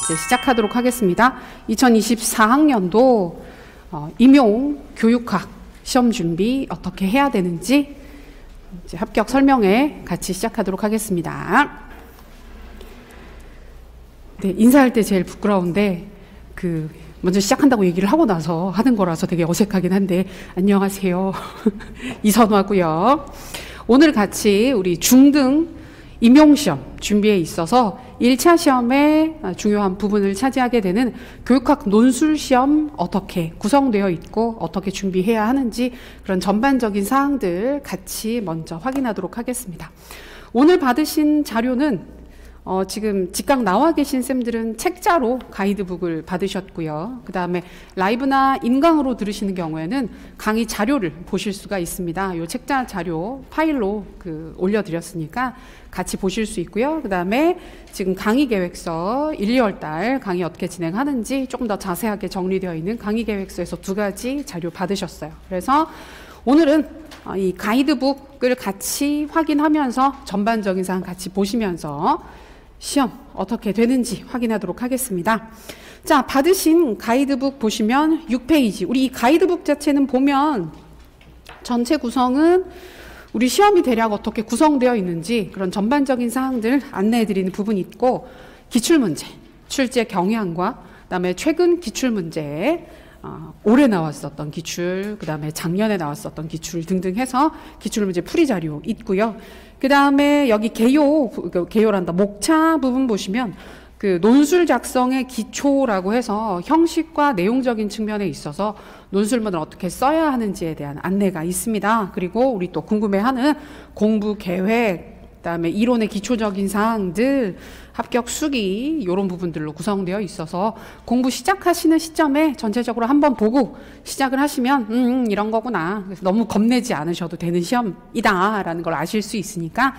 이제 시작하도록 하겠습니다. 2024학년도 임용교육학 시험 준비 어떻게 해야 되는지 이제 합격 설명회 같이 시작하도록 하겠습니다. 네, 인사할 때 제일 부끄러운데 먼저 시작한다고 얘기를 하고 나서 하는 거라서 되게 어색하긴 한데, 안녕하세요. 이선화고요. 오늘 같이 우리 중등 임용시험 준비에 있어서 1차 시험의 중요한 부분을 차지하게 되는 교육학 논술시험 어떻게 구성되어 있고 어떻게 준비해야 하는지 그런 전반적인 사항들 같이 먼저 확인하도록 하겠습니다. 오늘 받으신 자료는 지금 직각 나와 계신 쌤들은 책자로 가이드북을 받으셨고요. 그 다음에 라이브나 인강으로 들으시는 경우에는 강의 자료를 보실 수가 있습니다. 이 책자 자료 파일로 올려드렸으니까 같이 보실 수 있고요. 그 다음에 지금 강의 계획서 1, 2월 달 강의 어떻게 진행하는지 조금 더 자세하게 정리되어 있는 강의 계획서에서 2가지 자료 받으셨어요. 그래서 오늘은 이 가이드북을 같이 확인하면서 전반적인 사항 같이 보시면서 시험 어떻게 되는지 확인하도록 하겠습니다. 자, 받으신 가이드북 보시면 6페이지. 우리 이 가이드북 자체는 보면 전체 구성은 우리 시험이 대략 어떻게 구성되어 있는지 그런 전반적인 사항들 안내해 드리는 부분이 있고, 기출문제, 출제 경향과 그다음에 최근 기출문제, 올해 나왔었던 기출, 그 다음에 작년에 나왔었던 기출 등등 해서 기출문제 풀이 자료 있고요. 그 다음에 여기 개요란다. 목차 부분 보시면 논술 작성의 기초라고 해서 형식과 내용적인 측면에 있어서 논술문을 어떻게 써야 하는지에 대한 안내가 있습니다. 그리고 우리 또 궁금해하는 공부 계획, 그다음에 이론의 기초적인 사항들, 합격 수기 이런 부분들로 구성되어 있어서 공부 시작하시는 시점에 전체적으로 한번 보고 시작을 하시면 이런 거구나. 그래서 너무 겁내지 않으셔도 되는 시험이다라는 걸 아실 수 있으니까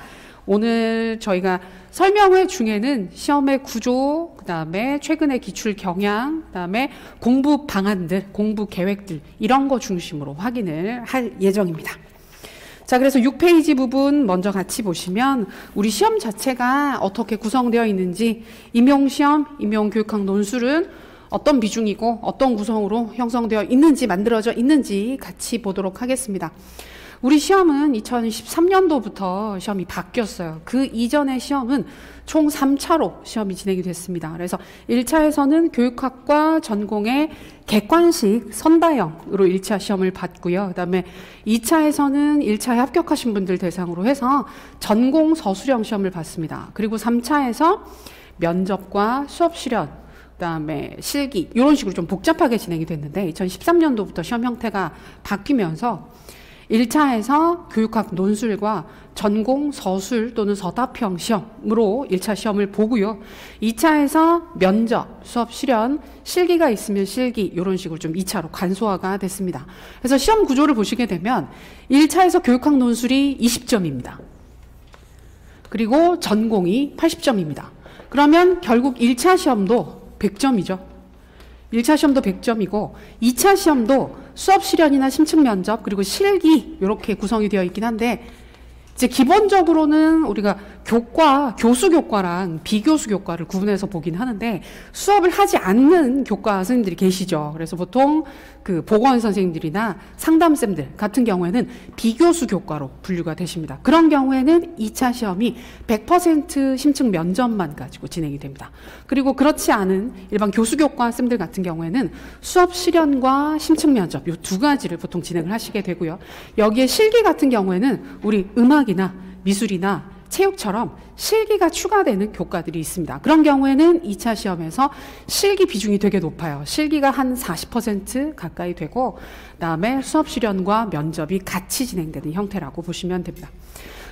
오늘 저희가 설명회 중에는 시험의 구조, 그다음에 최근의 기출 경향, 그다음에 공부 방안들, 공부 계획들 이런 거 중심으로 확인을 할 예정입니다. 자, 그래서 6페이지 부분 먼저 같이 보시면 우리 시험 자체가 어떻게 구성되어 있는지, 임용시험, 임용교육학 논술은 어떤 비중이고 어떤 구성으로 형성되어 있는지, 만들어져 있는지 같이 보도록 하겠습니다. 우리 시험은 2013년도부터 시험이 바뀌었어요. 그 이전의 시험은 총 3차로 시험이 진행이 됐습니다. 그래서 1차에서는 교육학과 전공의 객관식 선다형으로 1차 시험을 봤고요. 그 다음에 2차에서는 1차에 합격하신 분들 대상으로 해서 전공 서술형 시험을 봤습니다. 그리고 3차에서 면접과 수업 실현, 그 다음에 실기 이런 식으로 좀 복잡하게 진행이 됐는데 2013년도부터 시험 형태가 바뀌면서 1차에서 교육학 논술과 전공 서술 또는 서답형 시험으로 1차 시험을 보고요. 2차에서 면접, 수업 실현, 실기가 있으면 실기 이런 식으로 좀 2차로 간소화가 됐습니다. 그래서 시험 구조를 보시게 되면 1차에서 교육학 논술이 20점입니다. 그리고 전공이 80점입니다. 그러면 결국 1차 시험도 100점이죠. 1차 시험도 100점이고 2차 시험도 수업 실현이나 심층 면접 그리고 실기 이렇게 구성이 되어 있긴 한데, 이제 기본적으로는 우리가 교수 교과랑 비교수 교과를 구분해서 보긴 하는데 수업을 하지 않는 교과 선생님들이 계시죠. 그래서 보통 보건 선생님들이나 상담쌤들 같은 경우에는 비교수 교과로 분류가 되십니다. 그런 경우에는 2차 시험이 100% 심층 면접만 가지고 진행이 됩니다. 그리고 그렇지 않은 일반 교수 교과 쌤들 같은 경우에는 수업 실현과 심층 면접 이 2가지를 보통 진행을 하시게 되고요. 여기에 실기 같은 경우에는 우리 음악이나 미술이나 체육처럼 실기가 추가되는 교과들이 있습니다. 그런 경우에는 2차 시험에서 실기 비중이 되게 높아요. 실기가 한 40% 가까이 되고, 그다음에 수업 실현과 면접이 같이 진행되는 형태라고 보시면 됩니다.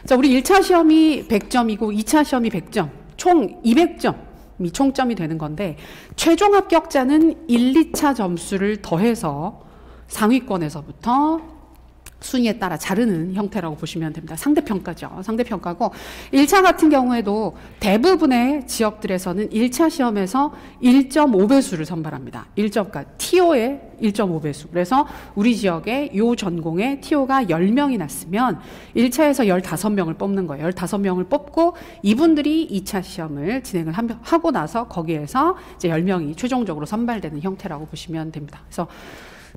자, 우리 1차 시험이 100점이고 2차 시험이 100점, 총 200점이 총점이 되는 건데, 최종 합격자는 1, 2차 점수를 더해서 상위권에서부터 순위에 따라 자르는 형태라고 보시면 됩니다. 상대평가죠. 상대평가고 1차 같은 경우에도 대부분의 지역들에서는 1차 시험에서 1.5배수를 선발합니다. 그러니까 TO의 1.5배수. 그래서 우리 지역에 요 전공에 TO가 10명이 났으면 1차에서 15명을 뽑는 거예요. 15명을 뽑고 이분들이 2차 시험을 진행을 하고 나서 거기에서 이제 10명이 최종적으로 선발되는 형태라고 보시면 됩니다. 그래서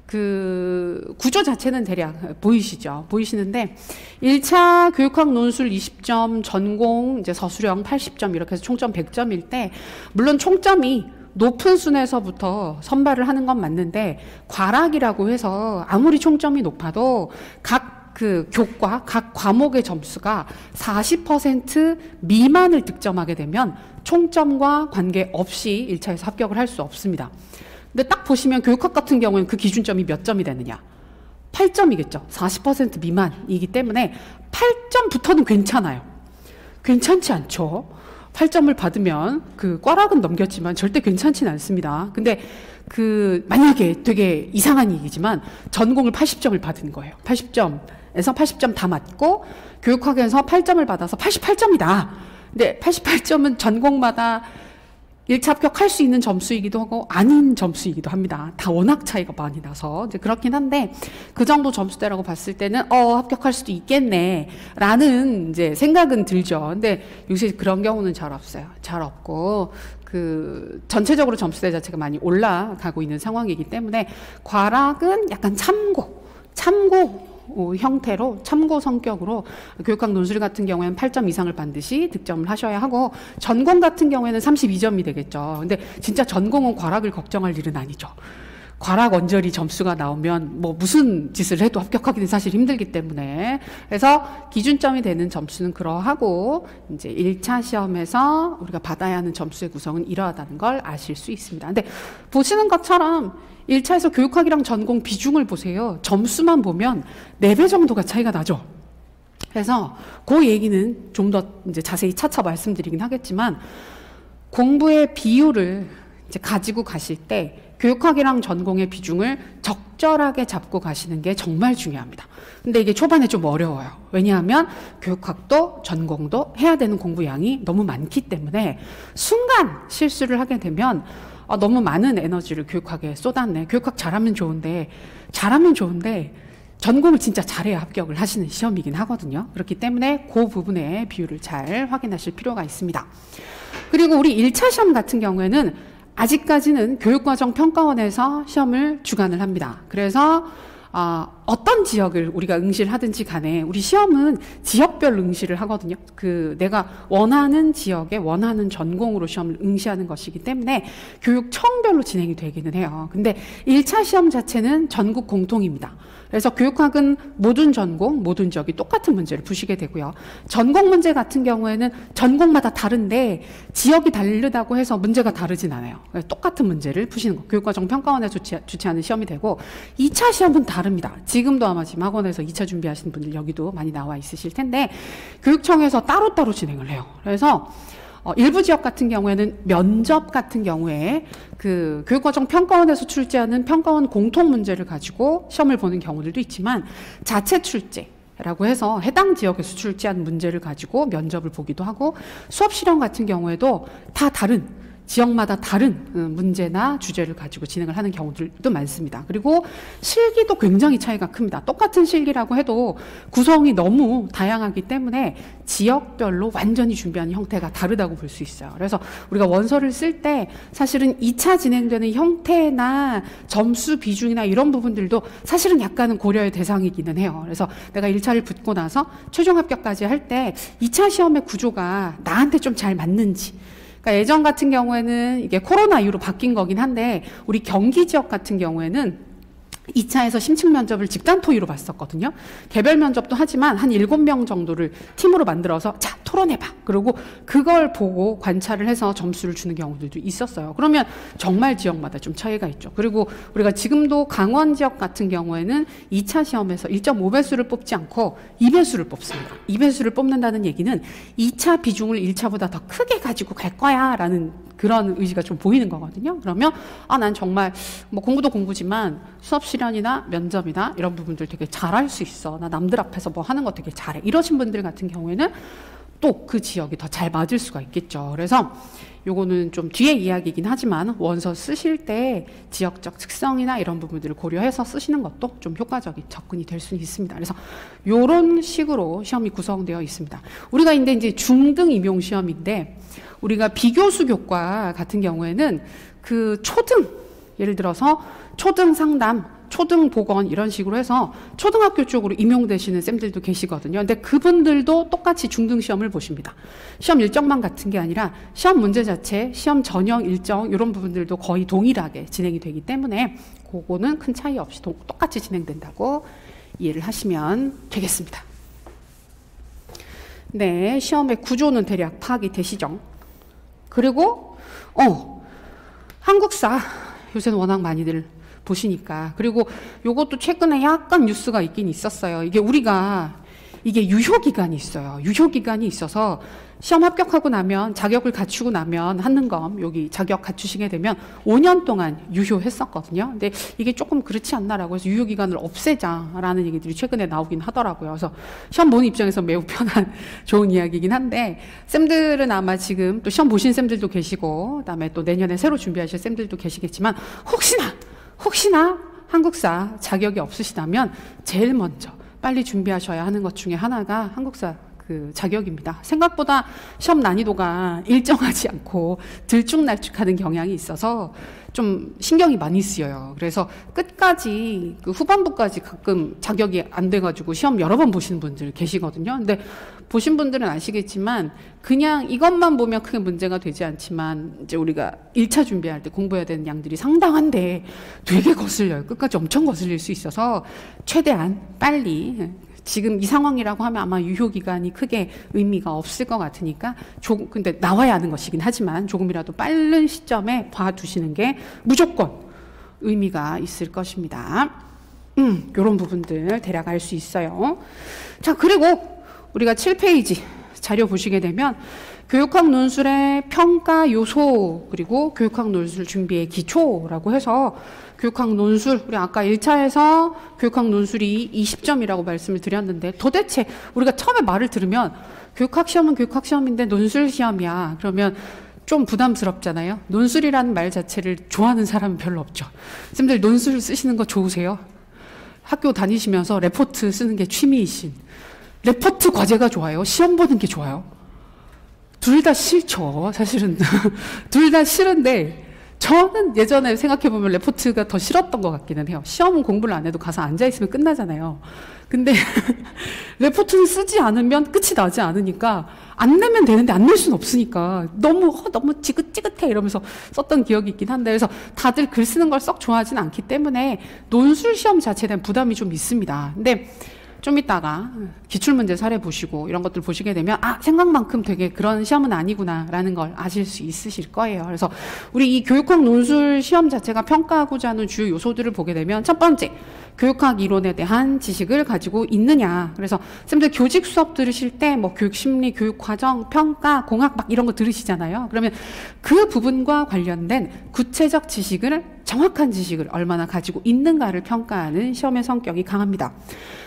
그 구조 자체는 대략 보이시죠? 보이시는데 1차 교육학 논술 20점, 전공 이제 서술형 80점 이렇게 해서 총점 100점일 때 물론 총점이 높은 순에서부터 선발을 하는 건 맞는데 과락이라고 해서 아무리 총점이 높아도 각 그 교과, 각 과목의 점수가 40% 미만을 득점하게 되면 총점과 관계없이 1차에서 합격을 할 수 없습니다. 근데 딱 보시면 교육학 같은 경우에는 그 기준점이 몇 점이 되느냐? 8점이겠죠. 40% 미만이기 때문에 8점부터는 괜찮아요. 괜찮지 않죠? 8점을 받으면 그 꽈락은 넘겼지만 절대 괜찮지는 않습니다. 근데 그 만약에 되게 이상한 얘기지만 전공을 80점을 받은 거예요. 80점에서 80점 다 맞고 교육학에서 8점을 받아서 88점이다. 근데 88점은 전공마다 1차 합격할 수 있는 점수이기도 하고 아닌 점수이기도 합니다. 다 워낙 차이가 많이 나서 이제 그렇긴 한데 그 정도 점수대라고 봤을 때는 합격할 수도 있겠네라는 이제 생각은 들죠. 근데 요새 그런 경우는 잘 없어요. 잘 없고 그 전체적으로 점수대 자체가 많이 올라가고 있는 상황이기 때문에 과락은 약간 참고 형태로 참고 성격으로 교육학 논술 같은 경우에는 8점 이상을 반드시 득점을 하셔야 하고 전공 같은 경우에는 32점이 되겠죠. 근데 진짜 전공은 과락을 걱정할 일은 아니죠. 과락 언저리 점수가 나오면 뭐 무슨 짓을 해도 합격하기는 사실 힘들기 때문에 그래서 기준점이 되는 점수는 그러하고 이제 1차 시험에서 우리가 받아야 하는 점수의 구성은 이러하다는 걸 아실 수 있습니다. 근데 보시는 것처럼 1차에서 교육학이랑 전공 비중을 보세요. 점수만 보면 4배 정도가 차이가 나죠. 그래서 그 얘기는 좀 더 이제 자세히 차차 말씀드리긴 하겠지만 공부의 비율을 이제 가지고 가실 때 교육학이랑 전공의 비중을 적절하게 잡고 가시는 게 정말 중요합니다. 근데 이게 초반에 좀 어려워요. 왜냐하면 교육학도 전공도 해야 되는 공부 양이 너무 많기 때문에 순간 실수를 하게 되면 너무 많은 에너지를 교육학에 쏟았네. 교육학 잘하면 좋은데 전공을 진짜 잘해야 합격을 하시는 시험이긴 하거든요. 그렇기 때문에 그 부분의 비율을 잘 확인하실 필요가 있습니다. 그리고 우리 1차 시험 같은 경우에는 아직까지는 교육과정 평가원에서 시험을 주관을 합니다. 그래서 어떤 지역을 우리가 응시를 하든지 간에 우리 시험은 지역별 응시를 하거든요. 그 내가 원하는 지역에 원하는 전공으로 시험을 응시하는 것이기 때문에 교육청별로 진행이 되기는 해요. 근데 1차 시험 자체는 전국 공통입니다. 그래서 교육학은 모든 전공, 모든 지역이 똑같은 문제를 푸시게 되고요. 전공 문제 같은 경우에는 전공마다 다른데 지역이 다르다고 해서 문제가 다르진 않아요. 똑같은 문제를 푸시는 거. 교육과정 평가원에서 주최하는 시험이 되고 2차 시험은 다릅니다. 지금도 아마 지금 학원에서 2차 준비하시는 분들 여기도 많이 나와 있으실 텐데 교육청에서 따로따로 진행을 해요. 그래서 일부 지역 같은 경우에는 면접 같은 경우에 그 교육과정 평가원에서 출제하는 평가원 공통 문제를 가지고 시험을 보는 경우들도 있지만 자체 출제라고 해서 해당 지역에서 출제한 문제를 가지고 면접을 보기도 하고 수업 실험 같은 경우에도 다 다른 지역마다 다른 문제나 주제를 가지고 진행을 하는 경우들도 많습니다. 그리고 실기도 굉장히 차이가 큽니다. 똑같은 실기라고 해도 구성이 너무 다양하기 때문에 지역별로 완전히 준비하는 형태가 다르다고 볼 수 있어요. 그래서 우리가 원서를 쓸 때 사실은 2차 진행되는 형태나 점수 비중이나 이런 부분들도 사실은 약간은 고려의 대상이기는 해요. 그래서 내가 1차를 붙고 나서 최종 합격까지 할 때 2차 시험의 구조가 나한테 좀 잘 맞는지 그러니까 예전 같은 경우에는 이게 코로나 이후로 바뀐 거긴 한데 우리 경기 지역 같은 경우에는 2차에서 심층 면접을 집단 토의로 봤었거든요. 개별 면접도 하지만 한 7명 정도를 팀으로 만들어서 자 토론해봐. 그리고 그걸 보고 관찰을 해서 점수를 주는 경우들도 있었어요. 그러면 정말 지역마다 좀 차이가 있죠. 그리고 우리가 지금도 강원 지역 같은 경우에는 2차 시험에서 1.5배수를 뽑지 않고 2배수를 뽑습니다. 2배수를 뽑는다는 얘기는 2차 비중을 1차보다 더 크게 가지고 갈 거야 라는 그런 의지가 좀 보이는 거거든요. 그러면 난 정말 뭐 공부도 공부지만 수업 실현이나 면접이나 이런 부분들 되게 잘할 수 있어. 나 남들 앞에서 뭐 하는 거 되게 잘해. 이러신 분들 같은 경우에는 또 그 지역이 더 잘 맞을 수가 있겠죠. 그래서 요거는 좀 뒤에 이야기이긴 하지만 원서 쓰실 때 지역적 특성이나 이런 부분들을 고려해서 쓰시는 것도 좀 효과적인 접근이 될 수 있습니다. 그래서 요런 식으로 시험이 구성되어 있습니다. 우리가 이제 중등 임용 시험인데 우리가 비교수 교과 같은 경우에는 그 초등, 예를 들어서 초등 상담, 초등 보건 이런 식으로 해서 초등학교 쪽으로 임용되시는 쌤들도 계시거든요. 근데 그분들도 똑같이 중등 시험을 보십니다. 시험 일정만 같은 게 아니라 시험 문제 자체, 시험 전형 일정 이런 부분들도 거의 동일하게 진행이 되기 때문에 그거는 큰 차이 없이 똑같이 진행된다고 이해를 하시면 되겠습니다. 네, 시험의 구조는 대략 파악이 되시죠? 그리고 한국사 요새는 워낙 많이들 보시니까. 그리고 요것도 최근에 약간 뉴스가 있긴 있었어요. 이게 유효기간이 있어요. 유효기간이 있어서 시험 합격하고 나면 자격을 갖추고 나면 한능검 여기 자격 갖추시게 되면 5년 동안 유효했었거든요. 근데 이게 조금 그렇지 않나라고 해서 유효기간을 없애자라는 얘기들이 최근에 나오긴 하더라고요. 그래서 시험 보는 입장에서 매우 편한 좋은 이야기이긴 한데 쌤들은 아마 지금 또 시험 보신 쌤들도 계시고 그다음에 또 내년에 새로 준비하실 쌤들도 계시겠지만 혹시나 한국사 자격이 없으시다면 제일 먼저 빨리 준비하셔야 하는 것 중에 하나가 한국사 그 자격입니다. 생각보다 시험 난이도가 일정하지 않고 들쭉날쭉하는 경향이 있어서 좀 신경이 많이 쓰여요. 그래서 끝까지 그 후반부까지 가끔 자격이 안 돼가지고 시험 여러 번 보시는 분들 계시거든요. 근데 보신 분들은 아시겠지만 그냥 이것만 보면 크게 문제가 되지 않지만 이제 우리가 1차 준비할 때 공부해야 되는 양들이 상당한데 되게 거슬려요. 끝까지 엄청 거슬릴 수 있어서 최대한 빨리 지금 이 상황이라고 하면 아마 유효기간이 크게 의미가 없을 것 같으니까 근데 나와야 하는 것이긴 하지만 조금이라도 빠른 시점에 봐두시는 게 무조건 의미가 있을 것입니다. 이런 부분들 대략 알 수 있어요. 자, 그리고 우리가 7페이지 자료 보시게 되면 교육학 논술의 평가 요소 그리고 교육학 논술 준비의 기초라고 해서 교육학 논술, 우리 아까 1차에서 교육학 논술이 20점이라고 말씀을 드렸는데 도대체 우리가 처음에 말을 들으면 교육학 시험은 교육학 시험인데 논술 시험이야. 그러면 좀 부담스럽잖아요. 논술이라는 말 자체를 좋아하는 사람은 별로 없죠. 선생님들 논술 쓰시는 거 좋으세요? 학교 다니시면서 레포트 쓰는 게 취미이신. 레포트 과제가 좋아요? 시험 보는 게 좋아요? 둘 다 싫죠. 사실은. 둘 다 싫은데 저는 예전에 생각해보면 레포트가 더 싫었던 것 같기는 해요. 시험은 공부를 안 해도 가서 앉아있으면 끝나잖아요. 근데 레포트를 쓰지 않으면 끝이 나지 않으니까 안 내면 되는데 안 낼 수는 없으니까 너무 지긋지긋해 이러면서 썼던 기억이 있긴 한데 그래서 다들 글 쓰는 걸 썩 좋아하진 않기 때문에 논술 시험 자체에 대한 부담이 좀 있습니다. 근데 좀 이따가 기출문제 사례 보시고 이런 것들 보시게 되면 생각만큼 되게 그런 시험은 아니구나 라는 걸 아실 수 있으실 거예요. 그래서 우리 이 교육학 논술 시험 자체가 평가하고자 하는 주요 요소들을 보게 되면 첫 번째, 교육학 이론에 대한 지식을 가지고 있느냐. 그래서 쌤들 교직 수업 들으실 때 뭐 교육심리, 교육과정, 평가, 공학 막 이런 거 들으시잖아요. 그러면 그 부분과 관련된 구체적 지식을 정확한 지식을 얼마나 가지고 있는가를 평가하는 시험의 성격이 강합니다.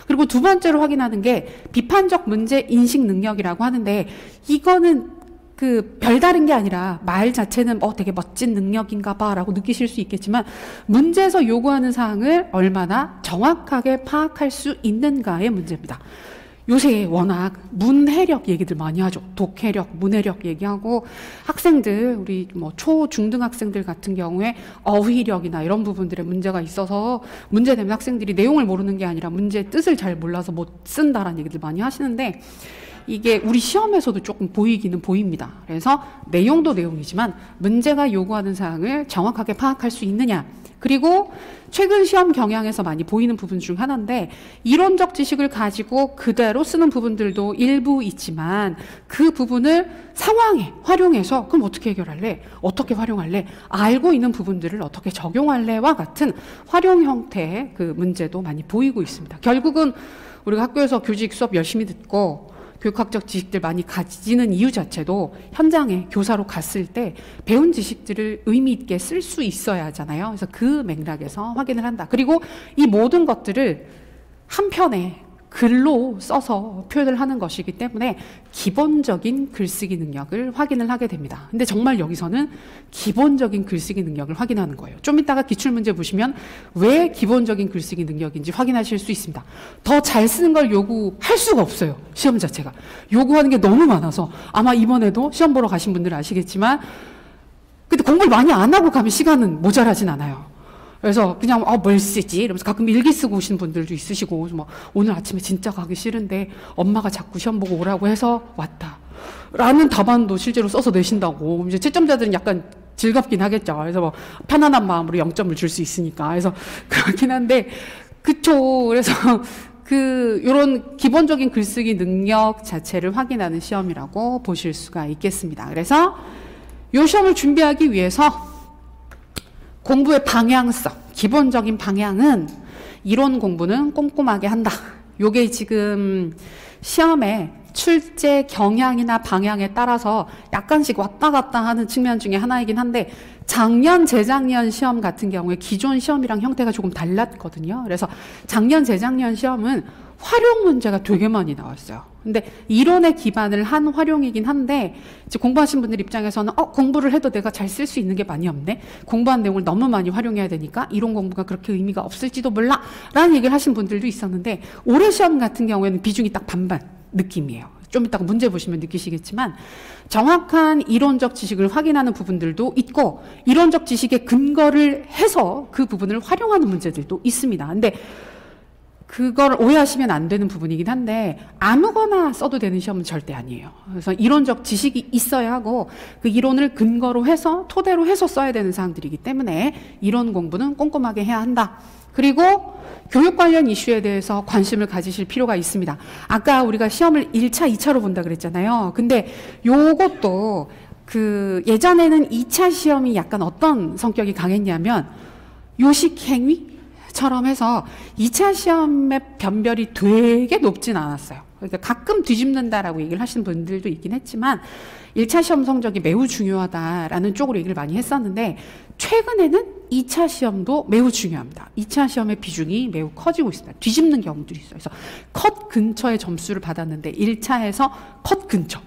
그리고 두 번째로 확인하는 게 비판적 문제 인식 능력이라고 하는데 이거는 그 별다른 게 아니라 말 자체는 되게 멋진 능력인가 봐 라고 느끼실 수 있겠지만 문제에서 요구하는 사항을 얼마나 정확하게 파악할 수 있는가의 문제입니다. 요새 워낙 문해력 얘기들 많이 하죠. 독해력, 문해력 얘기하고 학생들, 우리 뭐 중등 학생들 같은 경우에 어휘력이나 이런 부분들에 문제가 있어서 문제 되면 학생들이 내용을 모르는 게 아니라 문제 뜻을 잘 몰라서 못 쓴다라는 얘기들 많이 하시는데 이게 우리 시험에서도 조금 보이기는 보입니다. 그래서 내용도 내용이지만 문제가 요구하는 사항을 정확하게 파악할 수 있느냐. 그리고 최근 시험 경향에서 많이 보이는 부분 중 하나인데 이론적 지식을 가지고 그대로 쓰는 부분들도 일부 있지만 그 부분을 상황에 활용해서 그럼 어떻게 해결할래? 어떻게 활용할래? 알고 있는 부분들을 어떻게 적용할래와 같은 활용 형태의 그 문제도 많이 보이고 있습니다. 결국은 우리가 학교에서 교직 수업 열심히 듣고 교육학적 지식들 많이 가지는 이유 자체도 현장에 교사로 갔을 때 배운 지식들을 의미 있게 쓸 수 있어야 하잖아요. 그래서 그 맥락에서 확인을 한다. 그리고 이 모든 것들을 한 편에 글로 써서 표현을 하는 것이기 때문에 기본적인 글쓰기 능력을 확인을 하게 됩니다. 근데 정말 여기서는 기본적인 글쓰기 능력을 확인하는 거예요. 좀 이따가 기출문제 보시면 왜 기본적인 글쓰기 능력인지 확인하실 수 있습니다. 더 잘 쓰는 걸 요구할 수가 없어요. 시험 자체가. 요구하는 게 너무 많아서 아마 이번에도 시험 보러 가신 분들은 아시겠지만 근데 공부를 많이 안 하고 가면 시간은 모자라진 않아요. 그래서 그냥 뭘 쓰지? 이러면서 가끔 일기 쓰고 오신 분들도 있으시고 뭐 오늘 아침에 진짜 가기 싫은데 엄마가 자꾸 시험 보고 오라고 해서 왔다. 라는 답안도 실제로 써서 내신다고. 이제 채점자들은 약간 즐겁긴 하겠죠. 그래서 뭐 편안한 마음으로 0점을 줄 수 있으니까. 그래서 그렇긴 한데 그쵸. 그래서 요런 기본적인 글쓰기 능력 자체를 확인하는 시험이라고 보실 수가 있겠습니다. 그래서 요 시험을 준비하기 위해서 공부의 방향성, 기본적인 방향은 이론 공부는 꼼꼼하게 한다. 요게 지금 시험에 출제 경향이나 방향에 따라서 약간씩 왔다 갔다 하는 측면 중에 하나이긴 한데 작년, 재작년 시험 같은 경우에 기존 시험이랑 형태가 조금 달랐거든요. 그래서 작년, 재작년 시험은 활용 문제가 되게 많이 나왔어요. 근데 이론에 기반을 한 활용이긴 한데 이제 공부하신 분들 입장에서는 공부를 해도 내가 잘 쓸 수 있는 게 많이 없네. 공부한 내용을 너무 많이 활용해야 되니까 이론 공부가 그렇게 의미가 없을지도 몰라 라는 얘기를 하신 분들도 있었는데 올해 시험 같은 경우에는 비중이 딱 반반 느낌이에요. 좀 이따가 문제 보시면 느끼시겠지만 정확한 이론적 지식을 확인하는 부분들도 있고 이론적 지식의 근거를 해서 그 부분을 활용하는 문제들도 있습니다. 근데 그걸 오해하시면 안 되는 부분이긴 한데 아무거나 써도 되는 시험은 절대 아니에요. 그래서 이론적 지식이 있어야 하고 그 이론을 근거로 해서 토대로 해서 써야 되는 사항들이기 때문에 이론 공부는 꼼꼼하게 해야 한다. 그리고 교육 관련 이슈에 대해서 관심을 가지실 필요가 있습니다. 아까 우리가 시험을 1차, 2차로 본다 그랬잖아요. 근데 요것도 예전에는 2차 시험이 약간 어떤 성격이 강했냐면 요식행위? 처럼 해서 2차 시험의 변별이 되게 높진 않았어요. 그러니까 가끔 뒤집는다라고 얘기를 하시는 분들도 있긴 했지만 1차 시험 성적이 매우 중요하다라는 쪽으로 얘기를 많이 했었는데 최근에는 2차 시험도 매우 중요합니다. 2차 시험의 비중이 매우 커지고 있습니다. 뒤집는 경우들이 있어요. 그래서 컷 근처의 점수를 받았는데 1차에서 컷 근처.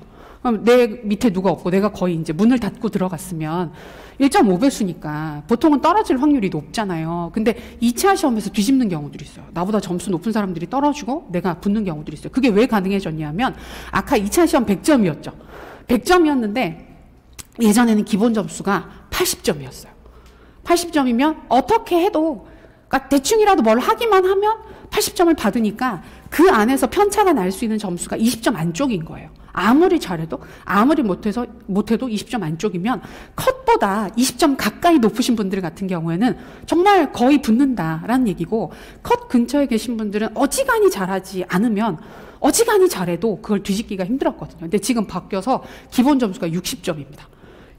그럼 내 밑에 누가 없고 내가 거의 이제 문을 닫고 들어갔으면 1.5배수니까 보통은 떨어질 확률이 높잖아요. 근데 2차 시험에서 뒤집는 경우들이 있어요. 나보다 점수 높은 사람들이 떨어지고 내가 붙는 경우들이 있어요. 그게 왜 가능해졌냐면 아까 2차 시험 100점이었죠. 100점이었는데 예전에는 기본 점수가 80점이었어요. 80점이면 어떻게 해도 그러니까 대충이라도 뭘 하기만 하면 80점을 받으니까 그 안에서 편차가 날 수 있는 점수가 20점 안쪽인 거예요. 아무리 잘해도 아무리 못해도 20점 안쪽이면 컷보다 20점 가까이 높으신 분들 같은 경우에는 정말 거의 붙는다라는 얘기고 컷 근처에 계신 분들은 어지간히 잘하지 않으면 어지간히 잘해도 그걸 뒤집기가 힘들었거든요. 근데 지금 바뀌어서 기본 점수가 60점입니다.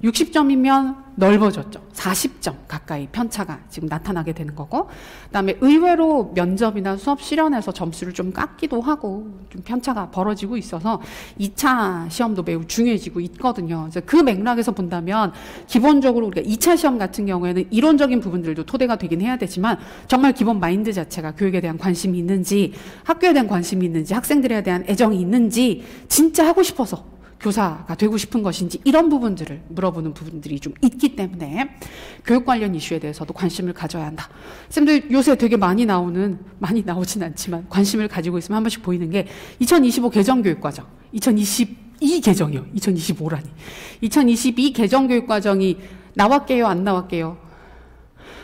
60점이면 넓어졌죠. 40점 가까이 편차가 지금 나타나게 되는 거고 그다음에 의외로 면접이나 수업 실연에서 점수를 좀 깎기도 하고 좀 편차가 벌어지고 있어서 2차 시험도 매우 중요해지고 있거든요. 그래서 그 맥락에서 본다면 기본적으로 우리가 2차 시험 같은 경우에는 이론적인 부분들도 토대가 되긴 해야 되지만 정말 기본 마인드 자체가 교육에 대한 관심이 있는지 학교에 대한 관심이 있는지 학생들에 대한 애정이 있는지 진짜 하고 싶어서 교사가 되고 싶은 것인지 이런 부분들을 물어보는 부분들이 좀 있기 때문에 교육 관련 이슈에 대해서도 관심을 가져야 한다. 쌤들 요새 되게 많이 나오진 않지만 관심을 가지고 있으면 한 번씩 보이는 게 2025 개정교육과정, 2022 개정이요. 2025라니. 2022 개정교육과정이 나왔게요? 안 나왔게요?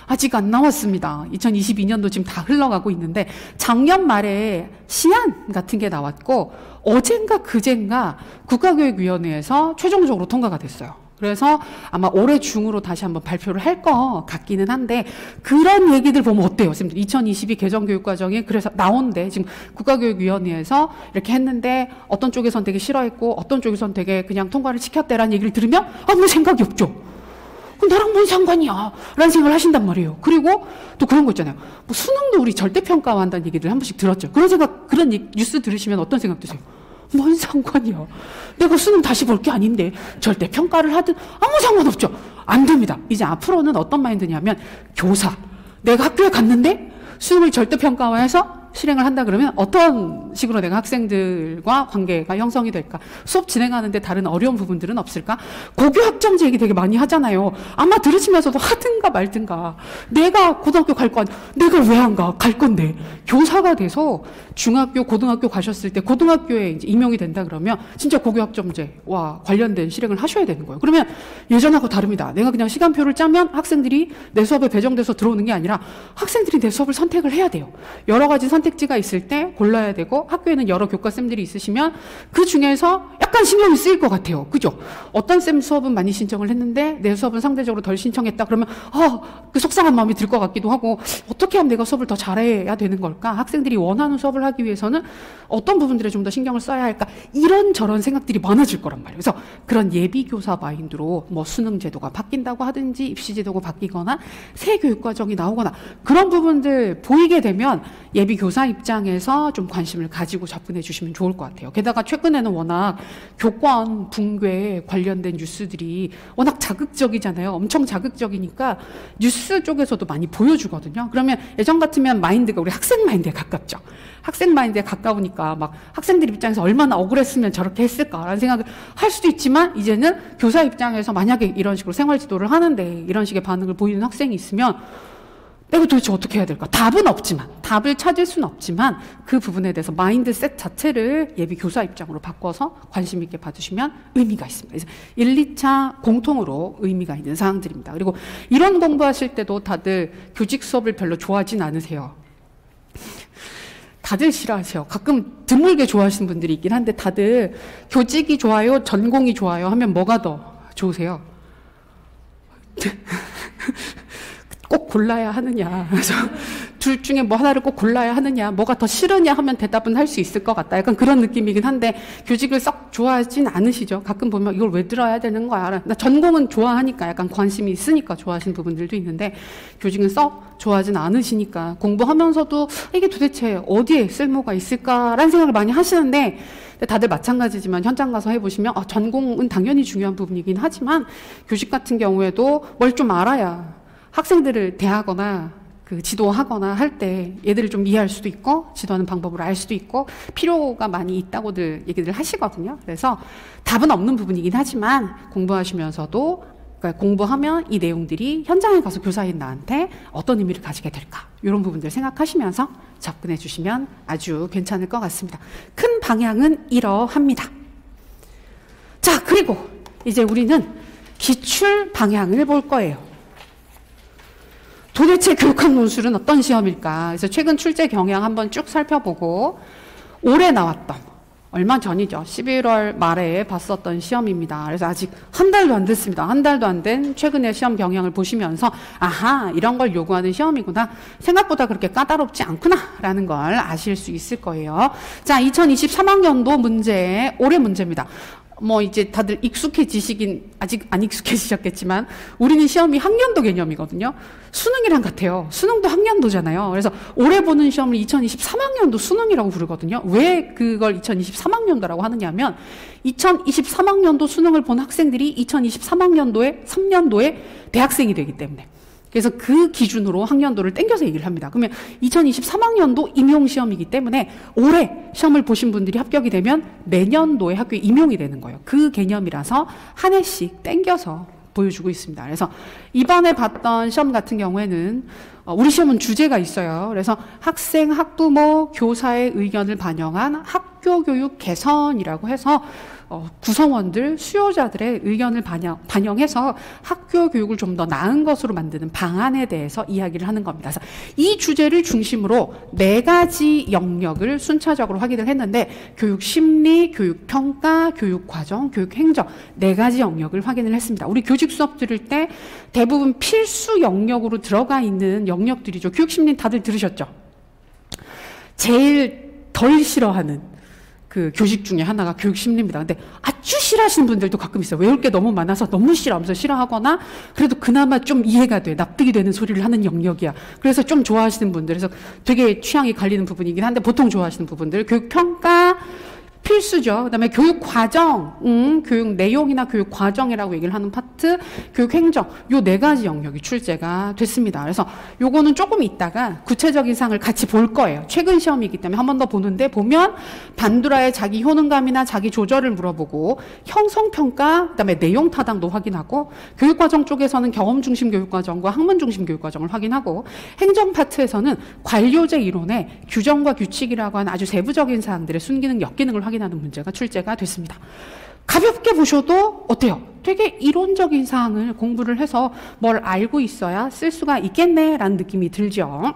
아직 안 나왔습니다. 2022년도 지금 다 흘러가고 있는데 작년 말에 시안 같은 게 나왔고 어젠가 그젠가 국가교육위원회에서 최종적으로 통과가 됐어요. 그래서 아마 올해 중으로 다시 한번 발표를 할 것 같기는 한데 그런 얘기들 보면 어때요? 선생님들 2022 개정교육과정이 그래서 나온대. 지금 국가교육위원회에서 이렇게 했는데 어떤 쪽에선 되게 싫어했고 어떤 쪽에선 되게 그냥 통과를 시켰대라는 얘기를 들으면 아무 생각이 없죠. 그럼 나랑 뭔 상관이야? 라는 생각을 하신단 말이에요. 그리고 또 그런 거 있잖아요. 수능도 우리 절대평가한다는 얘기를 한 번씩 들었죠. 그런 뉴스 들으시면 어떤 생각 드세요? 뭔 상관이야. 내가 수능 다시 볼 게 아닌데 절대 평가를 하든 아무 상관없죠. 안 됩니다. 이제 앞으로는 어떤 마인드냐면 교사. 내가 학교에 갔는데 수능을 절대 평가화해서 실행을 한다 그러면 어떤 식으로 내가 학생들과 관계가 형성이 될까? 수업 진행하는데 다른 어려운 부분들은 없을까? 고교 학점제 얘기 되게 많이 하잖아요. 아마 들으시면서도 하든가 말든가. 내가 고등학교 갈 거 아니야. 내가 왜 안 가? 갈 건데. 교사가 돼서 중학교, 고등학교 가셨을 때 고등학교에 이제 임용이 된다 그러면 진짜 고교 학점제와 관련된 실행을 하셔야 되는 거예요. 그러면 예전하고 다릅니다. 내가 그냥 시간표를 짜면 학생들이 내 수업에 배정돼서 들어오는 게 아니라 학생들이 내 수업을 선택을 해야 돼요. 여러 가지 선택지가 있을 때 골라야 되고 학교에는 여러 교과쌤들이 있으시면 그 중에서 약간 신경이 쓰일 것 같아요. 그죠? 어떤 쌤 수업은 많이 신청을 했는데 내 수업은 상대적으로 덜 신청했다 그러면 그 속상한 마음이 들 것 같기도 하고 어떻게 하면 내가 수업을 더 잘해야 되는 걸까? 학생들이 원하는 수업을 하기 위해서는 어떤 부분들에 좀 더 신경을 써야 할까? 이런저런 생각들이 많아질 거란 말이에요. 그래서 그런 예비교사 마인드로 뭐 수능 제도가 바뀐다고 하든지 입시 제도가 바뀌거나 새 교육과정이 나오거나 그런 부분들 보이게 되면 예비교사 입장에서 좀 관심을 가지고 접근해 주시면 좋을 것 같아요. 게다가 최근에는 워낙 교권 붕괴 관련된 뉴스들이 워낙 자극적이잖아요. 엄청 자극적이니까 뉴스 쪽에서도 많이 보여주거든요. 그러면 예전 같으면 마인드가 우리 학생 마인드에 가깝죠. 학생 마인드에 가까우니까 막 학생들 입장에서 얼마나 억울했으면 저렇게 했을까라는 생각을 할 수도 있지만 이제는 교사 입장에서 만약에 이런 식으로 생활 지도를 하는데 이런 식의 반응을 보이는 학생이 있으면 내가 도대체 어떻게 해야 될까? 답은 없지만, 답을 찾을 수는 없지만 그 부분에 대해서 마인드셋 자체를 예비 교사 입장으로 바꿔서 관심 있게 봐주시면 의미가 있습니다. 그래서 1, 2차 공통으로 의미가 있는 사항들입니다. 그리고 이런 공부하실 때도 다들 교직 수업을 별로 좋아하진 않으세요. 다들 싫어하세요. 가끔 드물게 좋아하시는 분들이 있긴 한데 다들 교직이 좋아요, 전공이 좋아요 하면 뭐가 더 좋으세요? 꼭 골라야 하느냐. 그래서 둘 중에 뭐 하나를 꼭 골라야 하느냐. 뭐가 더 싫으냐 하면 대답은 할 수 있을 것 같다. 약간 그런 느낌이긴 한데 교직을 썩 좋아하진 않으시죠. 가끔 보면 이걸 왜 들어야 되는 거야. 나 전공은 좋아하니까 약간 관심이 있으니까 좋아하시는 부분들도 있는데 교직은 썩 좋아하진 않으시니까 공부하면서도 이게 도대체 어디에 쓸모가 있을까라는 생각을 많이 하시는데 다들 마찬가지지만 현장 가서 해보시면 전공은 당연히 중요한 부분이긴 하지만 교직 같은 경우에도 뭘 좀 알아야 학생들을 대하거나 지도하거나 할 때 얘들을 좀 이해할 수도 있고 지도하는 방법을 알 수도 있고 필요가 많이 있다고들 얘기를 하시거든요. 그래서 답은 없는 부분이긴 하지만 공부하시면서도 그러니까 공부하면 이 내용들이 현장에 가서 교사인 나한테 어떤 의미를 가지게 될까 이런 부분들 생각하시면서 접근해 주시면 아주 괜찮을 것 같습니다. 큰 방향은 이러합니다. 자, 그리고 이제 우리는 기출 방향을 볼 거예요. 도대체 교육학 논술은 어떤 시험일까? 그래서 최근 출제 경향 한번 쭉 살펴보고 올해 나왔던 얼마 전이죠. 11월 말에 봤었던 시험입니다. 그래서 아직 한 달도 안 됐습니다. 한 달도 안 된 최근의 시험 경향을 보시면서 아하, 이런 걸 요구하는 시험이구나. 생각보다 그렇게 까다롭지 않구나 라는 걸 아실 수 있을 거예요. 자, 2023학년도 문제, 올해 문제입니다. 뭐 이제 다들 익숙해지시긴 아직 안 익숙해지셨겠지만 우리는 시험이 학년도 개념이거든요. 수능이랑 같아요. 수능도 학년도잖아요. 그래서 올해 보는 시험을 2023학년도 수능이라고 부르거든요. 왜 그걸 2023학년도라고 하느냐면 2023학년도 수능을 본 학생들이 2023학년도에 3년도에 대학생이 되기 때문에 그래서 그 기준으로 학년도를 땡겨서 얘기를 합니다. 그러면 2023학년도 임용시험이기 때문에 올해 시험을 보신 분들이 합격이 되면 내년도에 학교에 임용이 되는 거예요. 그 개념이라서 한 해씩 땡겨서 보여주고 있습니다. 그래서 이번에 봤던 시험 같은 경우에는 우리 시험은 주제가 있어요. 그래서 학생, 학부모, 교사의 의견을 반영한 학교 교육 개선이라고 해서 구성원들, 수요자들의 의견을 반영해서 학교 교육을 좀 더 나은 것으로 만드는 방안에 대해서 이야기를 하는 겁니다. 그래서 이 주제를 중심으로 4가지 영역을 순차적으로 확인을 했는데 교육 심리, 교육 평가, 교육 과정, 교육 행정 4가지 영역을 확인을 했습니다. 우리 교직 수업 들을 때 대부분 필수 영역으로 들어가 있는 영역들이죠. 교육 심리 다들 들으셨죠? 제일 덜 싫어하는 그 교직 중에 하나가 교육 심리입니다. 근데 아주 싫어하시는 분들도 가끔 있어요. 외울 게 너무 많아서 너무 싫어하면서 싫어하거나 그래도 그나마 좀 이해가 돼. 납득이 되는 소리를 하는 영역이야. 그래서 좀 좋아하시는 분들, 그래서 되게 취향이 갈리는 부분이긴 한데 보통 좋아하시는 부분들, 교육 평가 필수죠. 그다음에 교육 과정, 교육 내용이나 교육 과정이라고 얘기를 하는 파트, 교육 행정, 요 네 가지 영역이 출제가 됐습니다. 그래서 요거는 조금 있다가 구체적인 사항을 같이 볼 거예요. 최근 시험이기 때문에 한 번 더 보는데, 보면 반두라의 자기 효능감이나 자기 조절을 물어보고, 형성평가, 그다음에 내용 타당도 확인하고, 교육 과정 쪽에서는 경험 중심 교육 과정과 학문 중심 교육 과정을 확인하고, 행정 파트에서는 관료제 이론의 규정과 규칙이라고 하는 아주 세부적인 사항들의 순기능, 역기능을 확인하는 문제가 출제가 됐습니다. 가볍게 보셔도 어때요? 되게 이론적인 사항을 공부를 해서 뭘 알고 있어야 쓸 수가 있겠네라는 느낌이 들죠.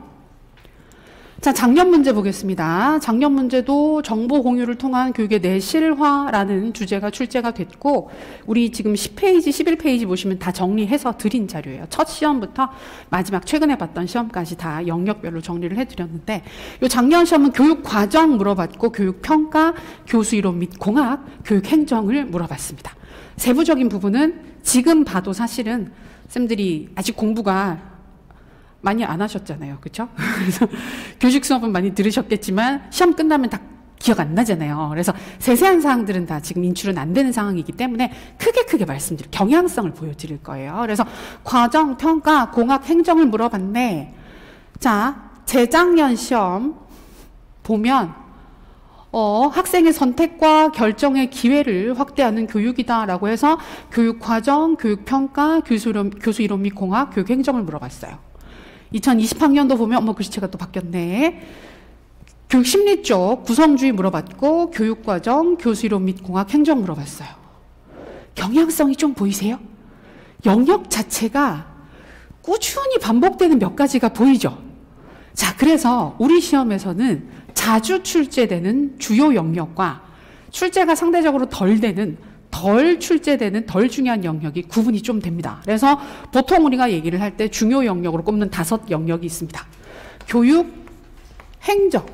자, 작년 문제 보겠습니다. 작년 문제도 정보 공유를 통한 교육의 내실화라는 주제가 출제가 됐고, 우리 지금 10페이지, 11페이지 보시면 다 정리해서 드린 자료예요. 첫 시험부터 마지막 최근에 봤던 시험까지 다 영역별로 정리를 해드렸는데, 요 작년 시험은 교육 과정 물어봤고, 교육 평가, 교수 이론 및 공학, 교육 행정을 물어봤습니다. 세부적인 부분은 지금 봐도 사실은 쌤들이 아직 공부가 많이 안 하셨잖아요. 그렇죠? 그래서 교직 수업은 많이 들으셨겠지만 시험 끝나면 다 기억 안 나잖아요. 그래서 세세한 사항들은 다 지금 인출은 안 되는 상황이기 때문에 크게 말씀드릴, 경향성을 보여드릴 거예요. 그래서 과정, 평가, 공학, 행정을 물어봤네. 자, 재작년 시험 보면 학생의 선택과 결정의 기회를 확대하는 교육이다라고 해서 교육 과정, 교육 평가, 교수 이론 및 공학, 교육 행정을 물어봤어요. 2020학년도 보면 글씨체가 또 바뀌었네. 교육 심리 쪽 구성주의 물어봤고, 교육과정, 교수이론 및 공학, 행정 물어봤어요. 경향성이 좀 보이세요? 영역 자체가 꾸준히 반복되는 몇 가지가 보이죠? 자, 그래서 우리 시험에서는 자주 출제되는 주요 영역과 출제가 상대적으로 덜 출제되는 덜 중요한 영역이 구분이 좀 됩니다. 그래서 보통 우리가 얘기를 할 때 중요 영역으로 꼽는 5 영역이 있습니다. 교육, 행정,